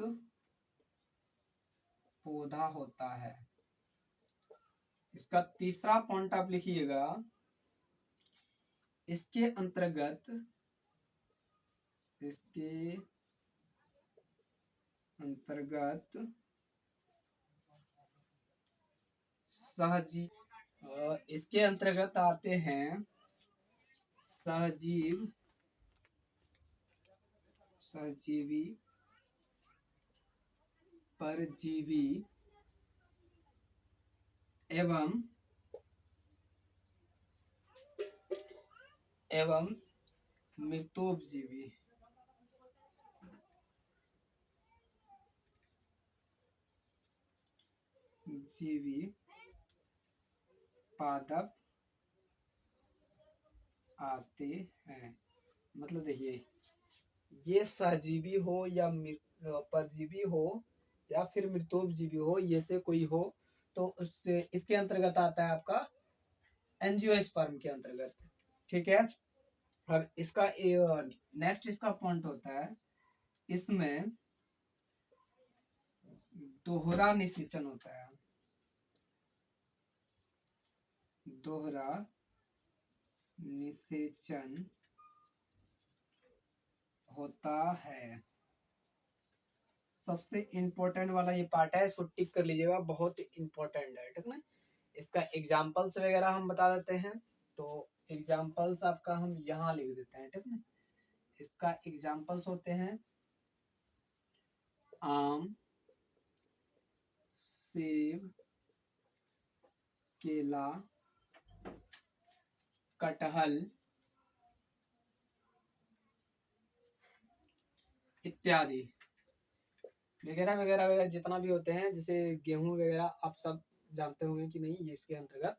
पौधा होता है। इसका तीसरा पॉइंट आप लिखिएगा, इसके अंतर्गत सहजीव, इसके अंतर्गत आते हैं सहजीव, सहजीवी, परजीवी एवं मृतोपजीवी। जीवी पादप आते हैं। मतलब देखिए, ये सहजीवी हो या परजीवी हो या फिर मृतोपजीवी हो, ये से कोई हो, तो उससे इसके अंतर्गत आता है आपका एंजियोस्पर्म के अंतर्गत, ठीक है। अब इसका नेक्स्ट इसका पॉइंट होता है, इसमें दोहरा निषेचन होता है, दोहरा निषेचन होता है। सबसे इम्पोर्टेंट वाला ये पार्ट है, इसको टिक कर लीजिएगा, बहुत इम्पोर्टेंट है, ठीक ना। इसका एग्जाम्पल्स वगैरह हम बता देते हैं, तो एग्जाम्पल्स आपका हम यहाँ लिख देते हैं, ठीक ना। इसका एग्जाम्पल्स होते हैं आम, सेब, केला, कटहल इत्यादि वगैरह वगैरह वगैरह जितना भी होते हैं, जैसे गेहूं वगैरह, आप सब जानते होंगे कि नहीं, ये इसके अंतर्गत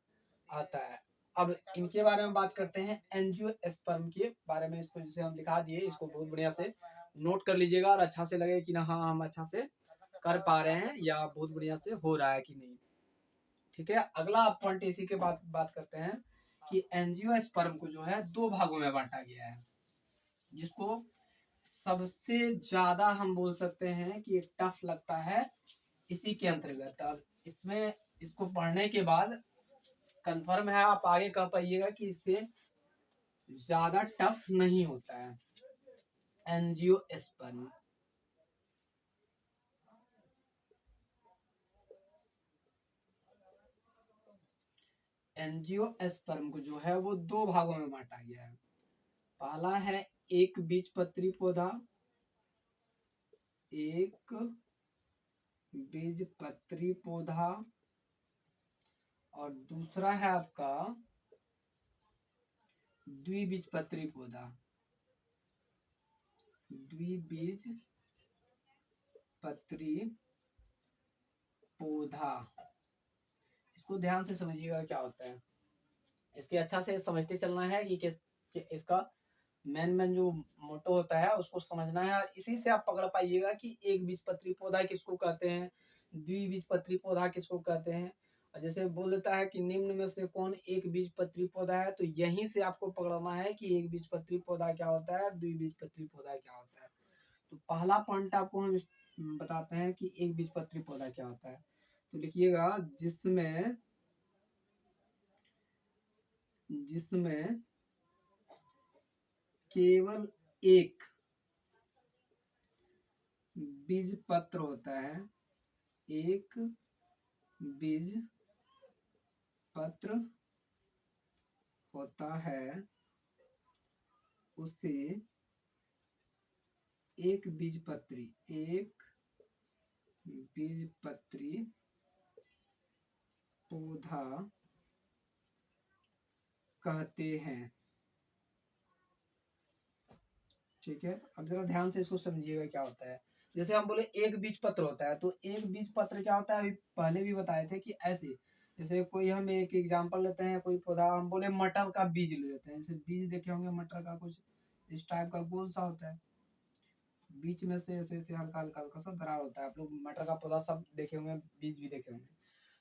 आता है। अब इनके बारे में बात करते हैं, एंजियोस्पर्म के बारे में। इसको जैसे हम लिखा दिए, इसको बहुत बढ़िया से नोट कर लीजिएगा, और अच्छा से लगे कि ना हाँ हम अच्छा से कर पा रहे हैं या बहुत बढ़िया से हो रहा है कि नहीं, ठीक है। अगला पॉइंट इसी के बाद बात करते हैं कि एंजियोस्पर्म को जो है दो भागों में बांटा गया है, जिसको सबसे ज्यादा हम बोल सकते हैं कि टफ लगता है इसी के अंतर्गत। अब इसमें इसको पढ़ने के बाद कंफर्म है, आप आगे कह पाइएगा कि इससे ज्यादा टफ नहीं होता है एंजियोस्पर्म। एंजियोस्पर्म को जो है वो दो भागों में बांटा गया है। पहला है एक बीजपत्री पौधा, एक बीजपत्री पौधा, और दूसरा है आपका द्विबीजपत्री पौधा, द्विबीजपत्री पौधा। इसको ध्यान से समझिएगा क्या होता है, इसके अच्छा से समझते चलना है कि इसका मेन जो मोटो होता है उसको समझना है, और इसी से आप पकड़ पाइएगा कि एक बीजपत्री पौधा किसको कहते हैं, द्विबीजपत्री पौधा किसको कहते हैं। और जैसे बोल देता है कि निम्न में से कौन एक बीजपत्री पौधा है, तो यहीं से आपको पकड़ना है कि एक बीजपत्री पौधा क्या होता है, द्विबीजपत्री पौधा क्या होता है। तो पहला पॉइंट आपको हम बताते हैं कि एक बीजपत्री पौधा क्या होता है। तो लिखिएगा, जिसमें केवल एक बीज पत्र होता है, एक बीज पत्र होता है उसे एक बीजपत्री पौधा कहते हैं। ठीक है, अब जरा ध्यान से इसको समझिएगा क्या होता है। जैसे हम बोले एक बीज पत्र होता है, तो एक बीज पत्र क्या होता है, अभी पहले भी बताए थे कि ऐसे, जैसे कोई हम एक एग्जांपल लेते हैं, कोई पौधा हम बोले मटर का बीज ले लेते हैं। जैसे बीज देखे होंगे मटर का, कुछ इस टाइप का गोल सा होता है, बीच में से ऐसे ऐसे हल्का हल्का हल्का सा दरार होता है। आप लोग मटर का पौधा सब देखे होंगे, बीज भी देखे होंगे।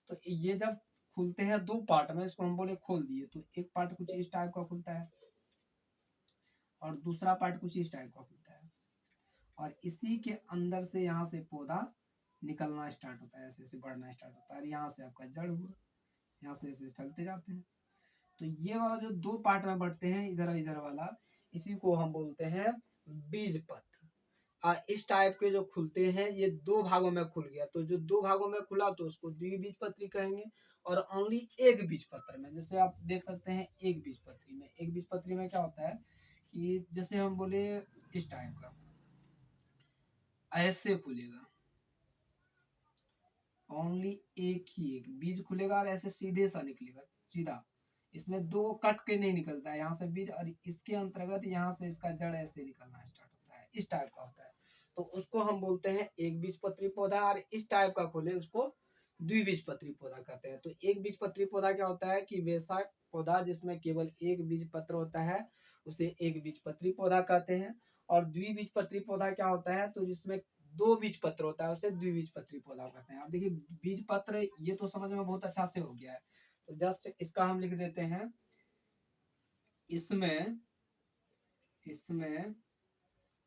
तो ये जब खुलते हैं दो पार्ट में, इसको हम बोले खोल दिए, तो एक पार्ट कुछ इस टाइप का खुलता है और दूसरा पार्ट कुछ इस टाइप का खुलता है, और इसी के अंदर से यहाँ से पौधा निकलना स्टार्ट होता है, ऐसे ऐसे बढ़ना स्टार्ट होता है, और यहाँ से आपका जड़ हुआ, यहाँ से ऐसे फैलते जाते हैं। तो ये वाला जो दो पार्ट में बढ़ते हैं, इधर और इधर वाला, इसी को हम बोलते हैं बीज पत्र। इस टाइप के जो खुलते हैं, ये दो भागों में खुल गया, तो जो दो भागों में खुला तो उसको द्विबीजपत्री कहेंगे। और ओनली एक बीज पत्र में, जैसे आप देख सकते हैं एक बीज पत्री में क्या होता है कि जैसे हम बोले इस टाइप का ऐसे खुलेगा, ओनली एक बीज खुलेगा और ऐसे सीधे सा निकलेगा, सीधा, इसमें दो कट के नहीं निकलता है यहाँ से बीज, और इसके अंतर्गत यहाँ से इसका जड़ ऐसे निकलना स्टार्ट होता है, इस टाइप का होता है। तो उसको हम बोलते हैं एक बीजपत्री पौधा, और इस टाइप का खोले उसको द्विबीजपत्री पौधा कहते हैं। तो एक बीजपत्री पौधा क्या होता है कि वैसा पौधा जिसमें केवल एक बीज पत्र होता है, उसे एक बीजपत्री पौधा कहते हैं। और द्विबीजपत्री पौधा क्या होता है, तो जिसमें दो बीज पत्र होता है, उसे द्विबीजपत्री पौधा कहते हैं। अब देखिए बीज पत्र ये तो समझ में बहुत अच्छा से हो गया है, तो जस्ट इसका हम लिख देते हैं, इसमें इसमें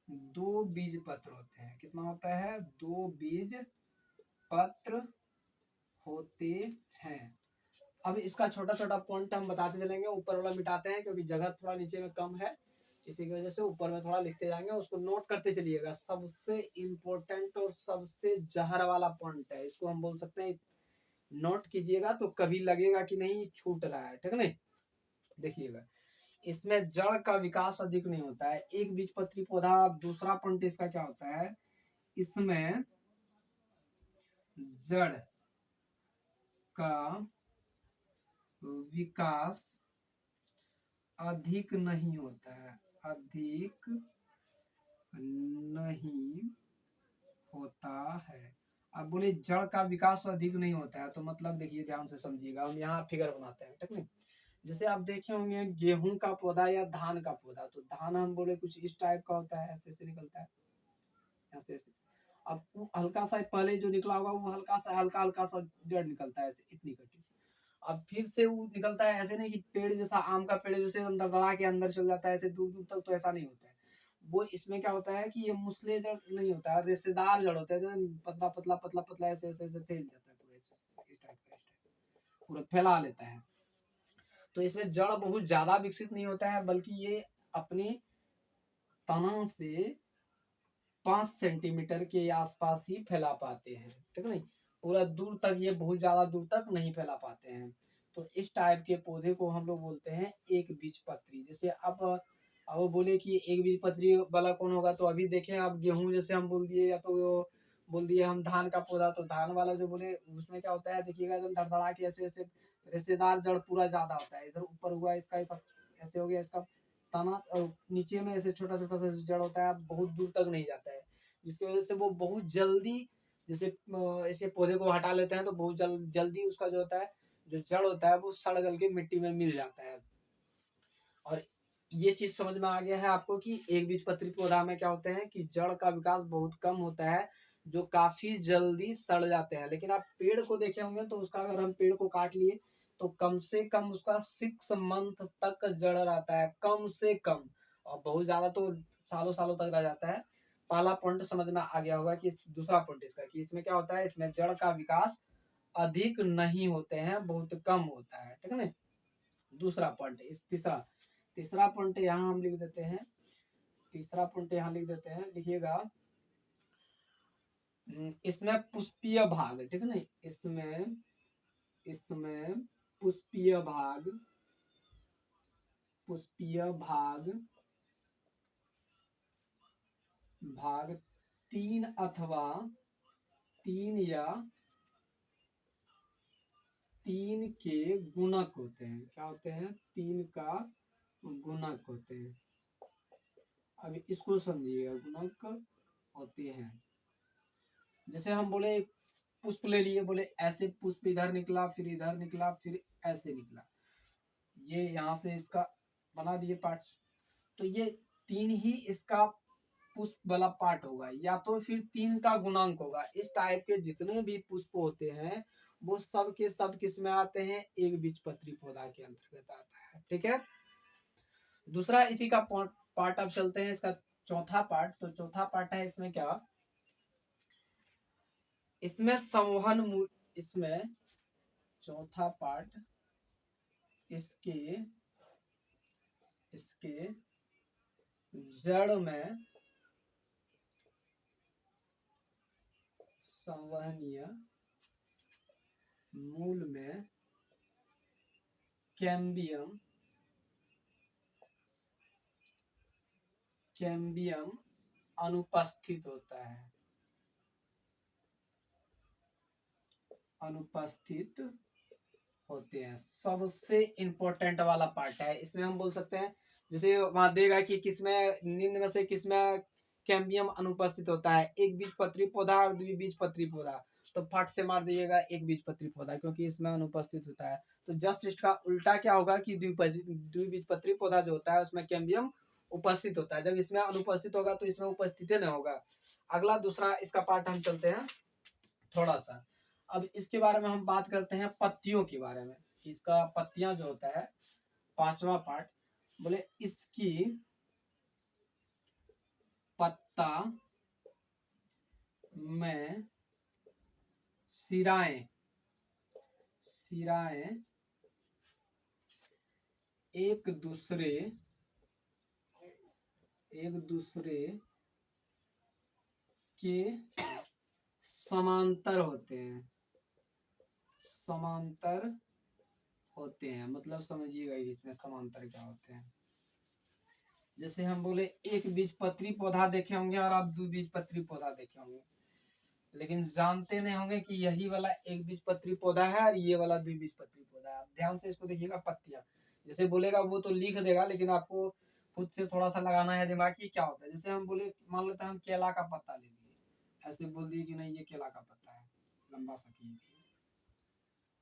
दो बीज पत्र होते हैं। कितना होता है, दो बीज पत्र होते हैं। अब इसका छोटा छोटा पॉइंट हम बताते चलेंगे, ऊपर वाला मिटाते हैं क्योंकि जगह थोड़ा नीचे में कम है, इसी की वजह से ऊपर में थोड़ा लिखते जाएंगे, उसको नोट करते चलिएगा। सबसे इम्पोर्टेंट और सबसे जहर वाला पॉइंट है, इसको हम बोल सकते हैं, नोट कीजिएगा तो कभी लगेगा कि नहीं छूट रहा है, ठीक है नहीं। देखिएगा, इसमें जड़ का विकास अधिक नहीं होता है, एक बीजपत्री पौधा। दूसरा पॉइंट इसका क्या होता है, इसमें जड़ का विकास अधिक नहीं होता है, अधिक नहीं होता है। अब बोले जड़ का विकास अधिक नहीं होता है, तो मतलब देखिए ध्यान से समझिएगा, हम यहाँ फिगर बनाते हैं, ठीक है। जैसे आप देखे होंगे गेहूं का पौधा या धान का पौधा, तो धान हम बोले कुछ इस टाइप का होता है, ऐसे से निकलता है, ऐसे ऐसे। अब वो हल्का सा पहले जो निकला होगा वो हल्का हल्का सा जड़ निकलता है, ऐसे इतनी कटी। अब फिर से वो निकलता है, ऐसे नहीं कि पेड़ जैसा, आम का पेड़ जैसे अंदर दड़ा के अंदर चल जाता है ऐसे दूर दूर तक, तो ऐसा नहीं होता है। वो इसमें क्या होता है कि ये मुसले जड़ नहीं होता है, रेशेदार जड़ होता है, जो पतला पतला पतला पतला ऐसे ऐसे ऐसे फैल जाता है पूरा, इस टाइप का, इस टाइप पूरा फैला लेता है। तो इसमें जड़ बहुत ज्यादा विकसित नहीं होता है, बल्कि ये अपने तना से 5 सेंटीमीटर के आसपास ही फैला पाते हैं, ठीक है नहीं। पूरा दूर तक ये बहुत ज्यादा दूर तक नहीं फैला पाते हैं। तो इस टाइप के पौधे को हम लोग बोलते हैं एक बीजपत्री। जैसे अब बोले कि एक बीजपत्री वाला कौन होगा, तो अभी देखें, अब गेहूं जैसे हम बोल दिए, या तो बोल दिए हम धान का पौधा, तो धान वाला जो बोले उसमें क्या होता है, देखिएगा एकदम धड़धड़ा के ऐसे ऐसे रेशेदार जड़ पूरा ज्यादा होता है, इधर ऊपर हुआ इसका, ऐसे हो गया इसका तना, और नीचे में ऐसे छोटा छोटा सा जड़ होता है, बहुत दूर तक नहीं जाता है, जिसकी वजह से वो बहुत जल्दी, जैसे ऐसे पौधे को हटा लेते हैं तो बहुत जल्दी उसका जो होता है, जो जड़ होता है वो सड़ गल के मिट्टी में मिल जाता है। और ये चीज समझ में आ गया है आपको कि एक बीजपत्री पौधा में क्या होते हैं कि जड़ का विकास बहुत कम होता है, जो काफी जल्दी सड़ जाते हैं। लेकिन आप पेड़ को देखे होंगे तो उसका, अगर हम पेड़ को काट लिए तो कम से कम उसका 6 मंथ तक जड़ रहता है, कम से कम, और बहुत ज्यादा तो सालों सालों तक रह जाता है। पहला पॉइंट समझ में आ गया होगा कि दूसरा पॉइंट इसका कि इसमें क्या होता है, इसमें जड़ का विकास अधिक नहीं होते हैं, बहुत कम होता है, ठीक है ना। दूसरा पॉइंट, इस तीसरा तीसरा पॉइंट यहाँ हम लिख देते हैं, तीसरा पॉइंट यहाँ लिख देते हैं, लिखिएगा, इसमें पुष्पीय भाग, ठीक है ना, इसमें इसमें पुष्पीय भाग भाग तीन अथवा तीन या तीन के गुणक होते हैं। क्या होते हैं? तीन का गुणक होते हैं। अभी इसको समझिएगा, गुणक होते हैं। जैसे हम बोले पुष्प ले लिए, बोले ऐसे पुष्प इधर निकला, फिर इधर निकला, फिर ऐसे निकला, ये यहाँ से इसका बना दिए पार्ट्स। तो ये तीन ही इसका पुष्प वाला पार्ट होगा, या तो फिर तीन का गुणांक होगा। इस टाइप के जितने भी पुष्प होते हैं वो सब के सब किस में आते हैं? एक बीजपत्री पौधा के अंतर्गत आता है। ठीक है। दूसरा इसी का पार्ट अब चलते हैं इसका चौथा पार्ट। तो चौथा पार्ट है इसमें क्या? इसमें संवहन मूल, इसमें चौथा पार्ट इसके जड़ में संवहनीय मूल में कैम्बियम अनुपस्थित होता है, अनुपस्थित होते हैं। सबसे इंपॉर्टेंट वाला पार्ट है। इसमें हम बोल सकते हैं, जैसे वहां देगा कि किसमें निम्न में से किसमें कैम्बियम अनुपस्थित होता है? एक बीजपत्री पौधा और द्विबीजपत्री पौधा। तो फट से मार दीजिएगा एक बीजपत्री पौधा, क्योंकि इसमें अनुपस्थित होता है। तो जस्ट इसका उल्टा क्या होगा कि द्विबीजपत्री पौधा जो होता है उसमें कैम्बियम उपस्थित होता है। जब इसमें अनुपस्थित होगा तो इसमें उपस्थित नहीं होगा। अगला दूसरा इसका पार्ट हम चलते हैं थोड़ा सा। अब इसके बारे में हम बात करते हैं पत्तियों के बारे में। इसका पत्तियां जो होता है पांचवा पार्ट, बोले इसकी पत्ता में सिराएं एक दूसरे के समांतर होते हैं। मतलब समझिएगा इसमें समांतर क्या होते हैं। जैसे हम बोले एक बीजपत्री पौधा देखे होंगे और आप द्विबीजपत्री पौधा देखे होंगे, लेकिन जानते नहीं होंगे कि यही वाला एक बीजपत्री पौधा है और ये वाला द्विबीजपत्री पौधा है। ध्यान से इसको देखिएगा। पत्तियां जैसे बोलेगा वो तो लिख देगा, लेकिन आपको खुद से थोड़ा सा लगाना है दिमाग की क्या होता है। जैसे हम बोले, मान लेते हैं हम केला का पत्ता ले लिए, ऐसे बोल दिए कि नहीं ये केला का पत्ता है, लंबा सा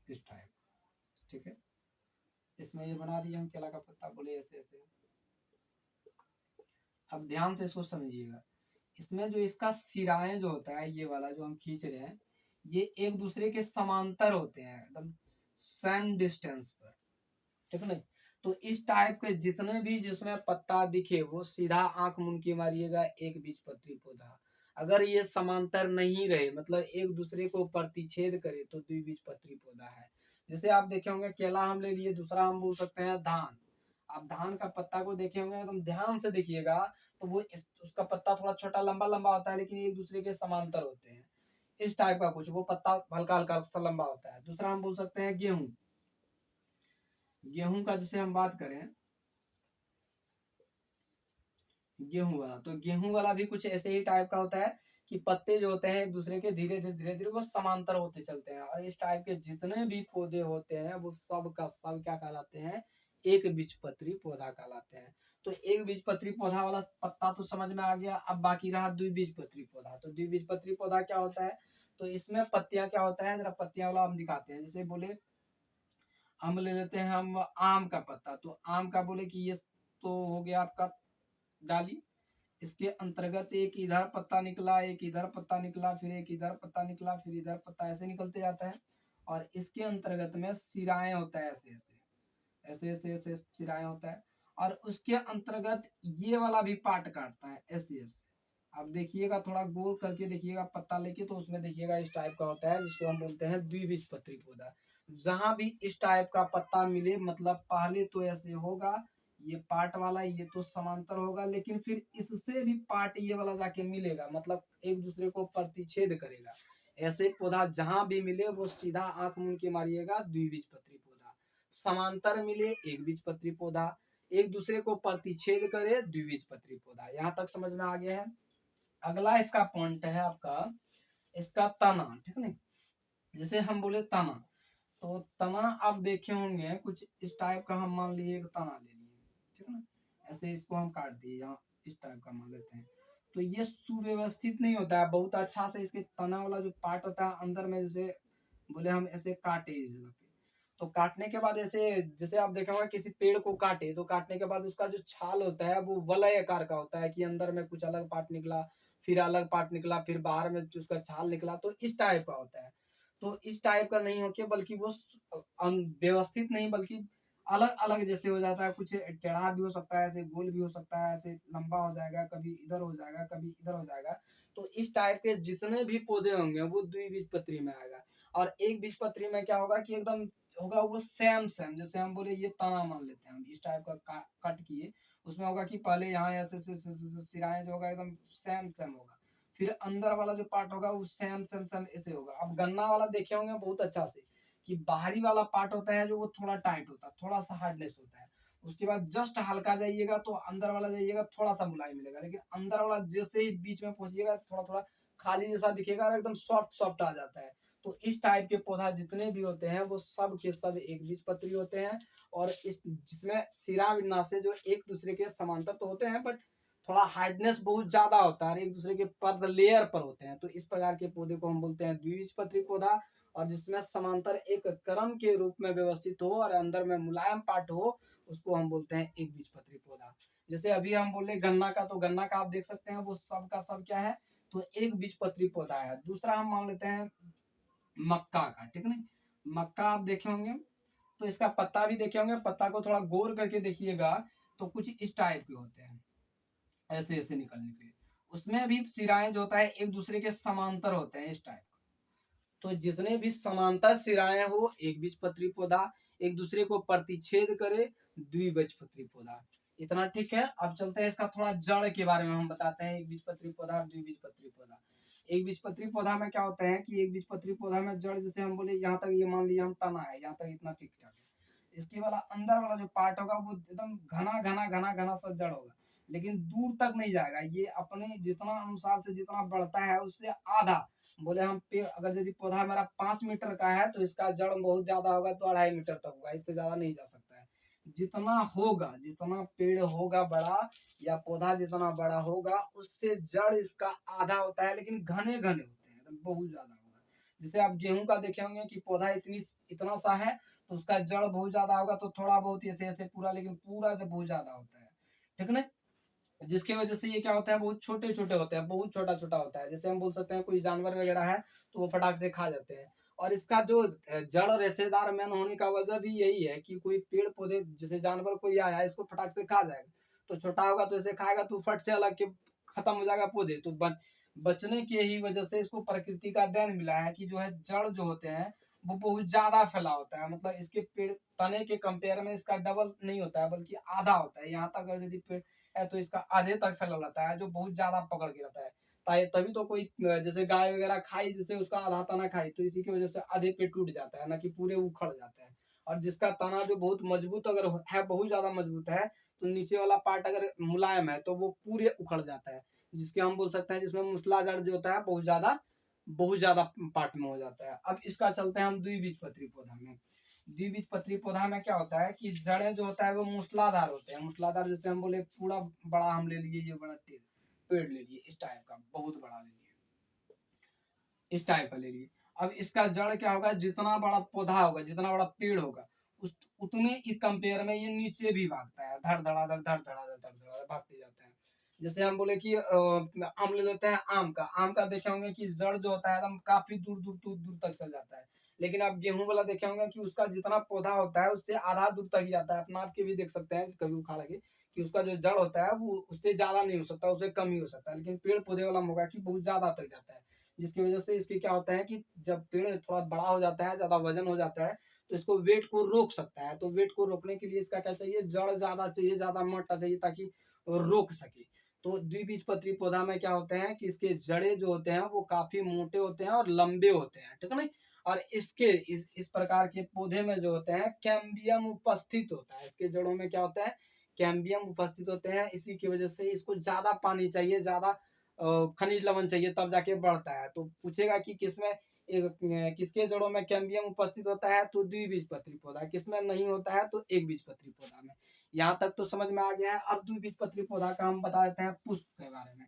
इस टाइप। ठीक है। इसमें ये बना दिया हम केला का पत्ता, बोले ऐसे ऐसे। अब ध्यान से इसको समझिएगा। इसमें जो इसका सिराएं जो होता है, ये वाला जो हम खींच रहे हैं, ये एक दूसरे के समांतर होते हैं, एकदम सेम डिस्टेंस पर। ठीक है ना। तो इस टाइप के जितने भी जिसमें पत्ता दिखे वो सीधा आंख मूंद के मारिएगा एक बीजपत्री पौधा। अगर ये समांतर नहीं रहे, मतलब एक दूसरे को प्रतिच्छेद करे, तो द्विबीजपत्री पौधा है। जैसे आप देखे होंगे केला हम ले लिए, दूसरा हम बोल सकते हैं धान। आप धान का पत्ता को देखे होंगे, एकदम ध्यान से देखिएगा, तो वो उसका पत्ता थोड़ा छोटा लंबा लंबा होता है, लेकिन एक दूसरे के समांतर होते हैं। इस टाइप का कुछ वो पत्ता हल्का हल्का सा लंबा होता है। दूसरा हम बोल सकते हैं गेहूं। गेहूं का जैसे हम बात करें, गेहूं वाला, तो गेहूं वाला भी कुछ ऐसे ही टाइप का होता है कि पत्ते जो होते हैं एक दूसरे के धीरे धीरे वो समांतर होते चलते हैं। और इस टाइप के जितने भी पौधे होते हैं वो सब का सब क्या कहलाते हैं? एक बीजपत्री पौधा कहलाते हैं। तो एक बीजपत्री पौधा वाला पत्ता तो समझ में आ गया। अब बाकी रहा द्विबीजपत्री पौधा। तो द्विबीजपत्री पौधा क्या होता है? तो इसमें पत्तियां क्या होता है, जरा पत्तियां वाला हम दिखाते हैं। जैसे बोले हम ले लेते हैं हम आम का पत्ता। तो आम का बोले कि ये तो हो गया आपका डाली, इसके अंतर्गत एक इधर पत्ता निकला, एक इधर पत्ता निकला, फिर एक इधर पत्ता निकला, फिर इधर पत्ता, ऐसे निकलते जाता है। और इसके अंतर्गत में सिराएं होता है, ऐसे ऐसे ऐसे ऐसे ऐसे सिराएं होता है। और उसके अंतर्गत ये वाला भी पार्ट काटता है, ऐसे ऐसे। अब देखिएगा, थोड़ा गोल करके देखिएगा पत्ता लेके, तो उसमें देखिएगा इस टाइप का होता है, जिसको हम बोलते हैं द्विबीजपत्री पौधा। जहां भी इस टाइप का पत्ता मिले, मतलब पहले तो ऐसे होगा ये पार्ट वाला, ये तो समांतर होगा, लेकिन फिर इससे भी पार्ट ये वाला जाके मिलेगा, मतलब एक दूसरे को प्रतिच्छेद करेगा। ऐसे पौधा जहां भी मिले वो सीधा आंख मूंद के मारिएगा, द्विबीजपत्री पौधा। समांतर मिले, एक बीजपत्री पौधा। एक दूसरे को प्रतिच्छेद करे, द्विबीजपत्री पौधा। यहाँ तक समझ में आ गया है। अगला इसका पॉइंट है आपका इसका तना, ठीक है। जैसे हम बोले तना, तो तना आप देखे होंगे कुछ इस टाइप का, हम मान लिए एक तना ले लिए, ठीक है ना। ऐसे इसको हम काट दिए, यहाँ इस टाइप का मान लेते हैं। तो ये सुव्यवस्थित नहीं होता है, बहुत अच्छा से इसके तना वाला जो पार्ट होता है अंदर में, जैसे बोले हम ऐसे काटे इस जगह पे, तो काटने के बाद ऐसे, जैसे आप देखे होंगे किसी पेड़ को काटे तो काटने के बाद उसका जो छाल होता है वो वलय आकार का होता है, कि अंदर में कुछ अलग पार्ट निकला, फिर अलग पार्ट निकला, फिर बाहर में उसका छाल निकला, तो इस टाइप का होता है। तो इस टाइप का नहीं होके बल्कि वो व्यवस्थित नहीं, बल्कि अलग अलग जैसे हो जाता है, कुछ टेढ़ा भी हो सकता है, ऐसे गोल भी हो सकता है, ऐसे लंबा हो जाएगा, कभी इधर हो जाएगा, कभी इधर हो जाएगा। तो इस टाइप के जितने भी पौधे होंगे वो द्विबीजपत्री में आएगा। और एक बीजपत्री में क्या होगा कि एकदम होगा वो सेम सेम, जैसे हम बोले ये तना मान लेते हैं हम, इस टाइप का कट किए, उसमें होगा कि पहले यहाँ ऐसे सिराएं जो होगा एकदम सेम सेम होगा, फिर अंदर वाला जो पार्ट होगा वो सेम सेम सेम ऐसे होगा। अब गन्ना वाला देखे होंगे बहुत अच्छा से, कि बाहरी वाला पार्ट होता है जो वो थोड़ा टाइट होता है, थोड़ा सा हार्डनेस होता है, उसके बाद जस्ट हल्का जाइएगा तो अंदर वाला जाइएगा थोड़ा सा मुलायम मिलेगा, लेकिन अंदर वाला जैसे ही बीच में पहुंचिएगा थोड़ा थोड़ा खाली जैसा दिखेगा और एकदम सॉफ्ट सॉफ्ट आ जाता है। तो इस टाइप के पौधा जितने भी होते हैं वो सब के सब एक बीजपत्री होते हैं। और इस जिसमें सिरा विन्यासे जो एक दूसरे के समांतर तो होते हैं, बट थोड़ा हार्डनेस बहुत ज्यादा होता है, एक दूसरे के पर लेयर पर होते हैं, तो इस प्रकार के पौधे को हम बोलते हैं द्विबीजपत्री पौधा। और जिसमें समांतर एक क्रम के रूप में व्यवस्थित हो और अंदर में मुलायम पार्ट हो, उसको हम बोलते हैं एक बीजपत्री पौधा। जैसे अभी हम बोले गन्ना का, तो गन्ना का आप देख सकते हैं वो सब का सब क्या है, तो एक बीजपत्री पौधा है। दूसरा हम मान लेते हैं मक्का का, ठीक है। मक्का आप देखे होंगे, तो इसका पत्ता भी देखे होंगे, पत्ता को थोड़ा गौर करके देखिएगा तो कुछ इस टाइप के होते हैं, ऐसे ऐसे निकलने के लिए। उसमें भी सिराएं जो होता है एक दूसरे के समांतर होते हैं इस टाइप। तो जितने भी समांतर सिराएं हो एक बीजपत्री पौधा, एक दूसरे को प्रतिच्छेद करे द्विबीजपत्री पौधा। इतना ठीक है। अब चलते हैं इसका थोड़ा जड़ के बारे में हम बताते हैं, एक बीजपत्री पौधा और द्विबीजपत्री पौधा। एक बीजपत्री पौधा में क्या होता है कि एक बीजपत्री पौधा में जड़, जैसे हम बोले यहाँ तक, ये मान लिया हम तना है, यहाँ तक इतना ठीक ठाक है। इसके वाला अंदर वाला जो पार्ट होगा वो एकदम घना घना घना घना सा जड़ होगा, लेकिन दूर तक नहीं जाएगा, ये अपने जितना अनुसार से जितना बढ़ता है उससे आधा। बोले हम पेड़, अगर यदि पौधा मेरा 5 मीटर का है तो इसका जड़ बहुत ज्यादा होगा तो 2.5 मीटर तक होगा, इससे ज्यादा नहीं जा सकता है। जितना होगा, जितना पेड़ होगा बड़ा या पौधा जितना बड़ा होगा, उससे जड़ इसका आधा होता है, लेकिन घने घने होते हैं, एकदम बहुत ज्यादा होगा। जैसे आप गेहूं का देखे होंगे कि पौधा इतना सा है तो उसका जड़ बहुत ज्यादा होगा, तो थोड़ा बहुत ऐसे ऐसे पूरा, लेकिन पूरा जो बहुत ज्यादा होता है, ठीक है। जिसके वजह से ये क्या होता है, बहुत छोटे छोटे होते हैं, बहुत छोटा छोटा होता है। जैसे हम बोल सकते हैं कोई जानवर वगैरह है तो वो फटाक से खा जाते हैं। और इसका जो जड़ रेशेदार मेन होने का वजह भी यही है कि कोई पेड़ पौधे, जैसे जानवर कोई आया इसको फटाक से खा जाएगा, तो छोटा होगा तो इसे खाएगा तो फट से अलग के खत्म हो जाएगा पौधे। तो बचने की ही वजह से इसको प्रकृति का देन मिला है कि जो है जड़ जो होते हैं वो बहुत ज्यादा फैला होता है, मतलब इसके पेड़ तने के कंपेयर में इसका डबल नहीं होता है बल्कि आधा होता है। यहाँ तक अगर यदि पेड़ है तो इसका आधे तक फैला रहता है, जो बहुत ज्यादा पकड़ के रहता है। तभी तो कोई जैसे गाय वगैरह खाई, जैसे उसका आधा तना खाई, तो इसी की वजह से आधे पे टूट जाता है, ना कि पूरे उखड़ जाते हैं। और जिसका तना जो बहुत मजबूत अगर है, बहुत ज्यादा मजबूत है, तो नीचे वाला पार्ट अगर मुलायम है तो वो पूरे उखड़ जाता है, जिसके हम बोल सकते हैं जिसमें मूसलाधार जो होता है बहुत ज्यादा पार्ट में हो जाता है। अब इसका चलते हैं हम द्विबीजपत्री पौधा में। द्विबीजपत्री पौधा में क्या होता है कि जड़ें जो होता है वो मूसलाधार होते हैं। मूसलाधार जैसे हम बोले पूरा बड़ा हम ले लिए, ये बड़ा पेड़ ले लिए इस टाइप का, बहुत बड़ा ले लिए, इस टाइप का ले लिए। अब इसका जड़ क्या होगा, जितना बड़ा पौधा होगा, जितना बड़ा पेड़ होगा, उस उतने इस कंपेयर में ये नीचे भी भागता है, धड़ धड़ाधड़ धड़ धड़ाधड़ धड़ धड़ाधड़ भागते जाते हैं। जैसे हम बोले कि हम ले लेते हैं आम का देखे होंगे कि जड़ जो होता है एकदम काफी दूर दूर दूर दूर तक चल जाता है। लेकिन आप गेहूं वाला देखे होंगे कि उसका जितना पौधा होता है उससे आधा दूर तक ही जाता है। अपना आप के भी देख सकते हैं कभी उखाड़ के कि उसका जो जड़ होता है वो उससे ज्यादा नहीं हो सकता, उससे कम ही हो सकता है। लेकिन पेड़ पौधे वाला में होगा कि बहुत ज्यादा तक जाता है, जिसकी वजह से इसके क्या होता है कि जब पेड़ थोड़ा बड़ा हो जाता है, ज्यादा वजन हो जाता है, तो इसको वेट को रोक सकता है। तो वेट को रोकने के लिए इसका क्या चाहिए, जड़ ज्यादा चाहिए, ज्यादा मोटा चाहिए ताकि रोक सके। तो द्विबीजपत्री पौधा में क्या होते हैं कि इसके जड़े जो होते हैं वो काफी मोटे होते हैं और लंबे होते हैं, ठीक है ना। और इसके इस प्रकार के पौधे में जो होते हैं कैम्बियम उपस्थित होता है, इसके जड़ों में क्या होता है, कैम्बियम उपस्थित होते हैं। इसी की वजह से इसको ज्यादा पानी चाहिए, ज्यादा खनिज लवण चाहिए, तब जाके बढ़ता है। तो पूछेगा कि किसमें किसके जड़ों में कैम्बियम उपस्थित होता है, तो द्विबीजपत्री पौधा, किसमें नहीं होता है तो एक बीजपत्री पौधा में। यहाँ तक तो समझ में आ गया है। अब द्विबीजपत्री पौधा का हम बता देते हैं पुष्प के बारे में।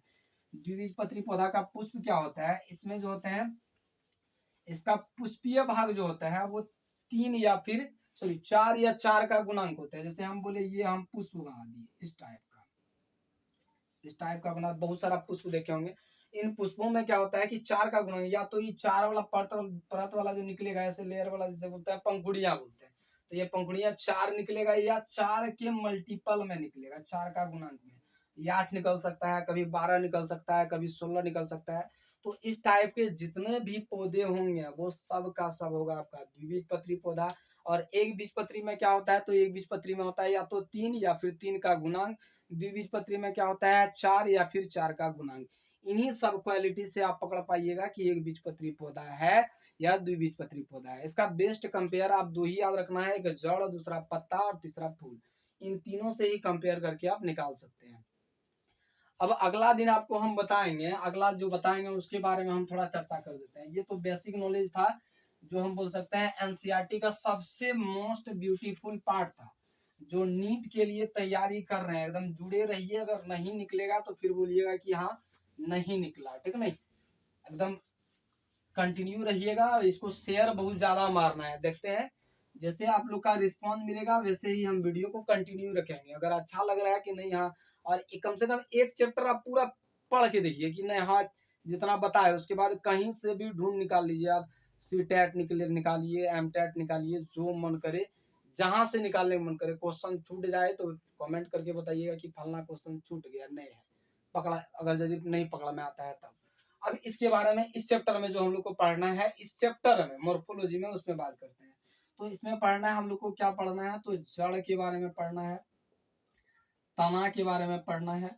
द्विबीजपत्री पौधा का पुष्प क्या होता है, इसमें जो होते हैं, इसका पुष्पीय भाग जो होता है वो 3 या फिर सॉरी 4 या 4 का गुणांक होता है। जैसे हम बोले ये हम पुष्प बना दिए इस टाइप का बना, बहुत सारा पुष्प देखे होंगे। इन पुष्पों में क्या होता है कि 4 का गुणन, या तो ये 4 वाला परत वाला जो निकलेगा, ऐसे लेयर वाला जिसे बोलते हैं पंखुड़ियां बोलते हैं, तो ये पंखुड़ियां 4 निकलेगा, या 4 के मल्टीपल में निकलेगा, 4 का गुणन में। ये 8 निकल सकता है, कभी 12 निकल सकता है, कभी 16 निकल सकता है। तो इस टाइप के जितने भी पौधे होंगे वो सब का सब होगा आपका द्विबीजपत्री पौधा। और एक बीजपत्री में क्या होता है, तो एक बीजपत्री में होता है या तो 3 या फिर 3 का गुणांक। द्विबीजपत्री में क्या होता है, 4 या फिर 4 का गुणांक। इन्हीं सब क्वालिटी से आप पकड़ पाइएगा कि एक बीजपत्री पौधा है या द्विबीजपत्री पौधा है। इसका बेस्ट कंपेयर आप दो ही याद रखना है, एक जड़, दूसरा पत्ता और तीसरा फूल। इन तीनों से ही कंपेयर करके आप निकाल सकते हैं। अब अगला दिन आपको हम बताएंगे, अगला जो बताएंगे उसके बारे में हम थोड़ा चर्चा कर देते हैं। ये तो बेसिक नॉलेज था, जो हम बोल सकते हैं एनसीईआरटी का सबसे मोस्ट ब्यूटीफुल पार्ट था, जो नीट के लिए तैयारी कर रहे हैं एकदम जुड़े रहिए। अगर नहीं निकलेगा तो फिर बोलिएगा कि हाँ नहीं निकला, ठीक नहीं, एकदम कंटिन्यू रहिएगा। और इसको शेयर बहुत ज्यादा मारना है। देखते हैं जैसे आप लोग का रिस्पॉन्स मिलेगा वैसे ही हम वीडियो को कंटिन्यू रखेंगे। अगर अच्छा लग रहा है कि नहीं, हाँ, और कम से कम एक चैप्टर आप पूरा पढ़ के देखिए कि नहीं, हाँ जितना बताए उसके बाद कहीं से भी ढूंढ निकाल लीजिए आप। सी टैट निकालिए, एम टैट निकालिए, जो मन करे, जहां से निकालने का मन करे। क्वेश्चन छूट जाए तो कमेंट करके बताइएगा कि फलना क्वेश्चन छूट गया, नहीं है पकड़ा, अगर यदि नहीं पकड़ा में आता है तब। अब इसके बारे में इस चैप्टर में जो हम लोग को पढ़ना है, इस चैप्टर में मोर्फोलॉजी में उसमें बात करते हैं। तो इसमें पढ़ना है हम लोग को, क्या पढ़ना है, तो जड़ के बारे में पढ़ना है, तना के बारे में पढ़ना है,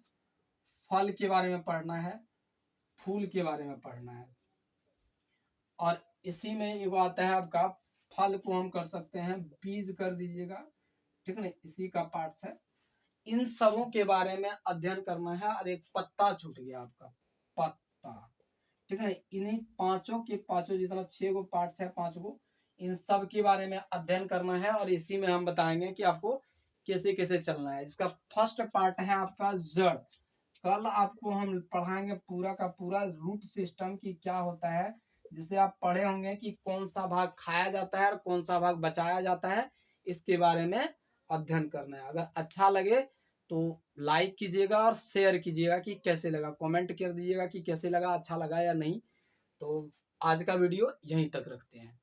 फल के बारे में पढ़ना है, फूल के बारे में पढ़ना है। और इसी में एक आता है आपका फल को हम कर सकते हैं बीज कर दीजिएगा, ठीक है ना, इसी का पार्ट है। इन सबों के बारे में अध्ययन करना है। और एक पत्ता छूट गया आपका, पत्ता, ठीक है। इन्हीं पांचों के पांचों, जितना 6 गो पार्ट है, 5 गो, इन सब के बारे में अध्ययन करना है। और इसी में हम बताएंगे कि आपको कैसे कैसे चलना है। इसका फर्स्ट पार्ट है आपका जड़। कल आपको हम पढ़ाएंगे पूरा का पूरा रूट सिस्टम की क्या होता है। जिसे आप पढ़े होंगे कि कौन सा भाग खाया जाता है और कौन सा भाग बचाया जाता है, इसके बारे में अध्ययन करना है। अगर अच्छा लगे तो लाइक कीजिएगा और शेयर कीजिएगा कि कैसे लगा, कमेंट कर दीजिएगा कि कैसे लगा, अच्छा लगा या नहीं। तो आज का वीडियो यहीं तक रखते हैं।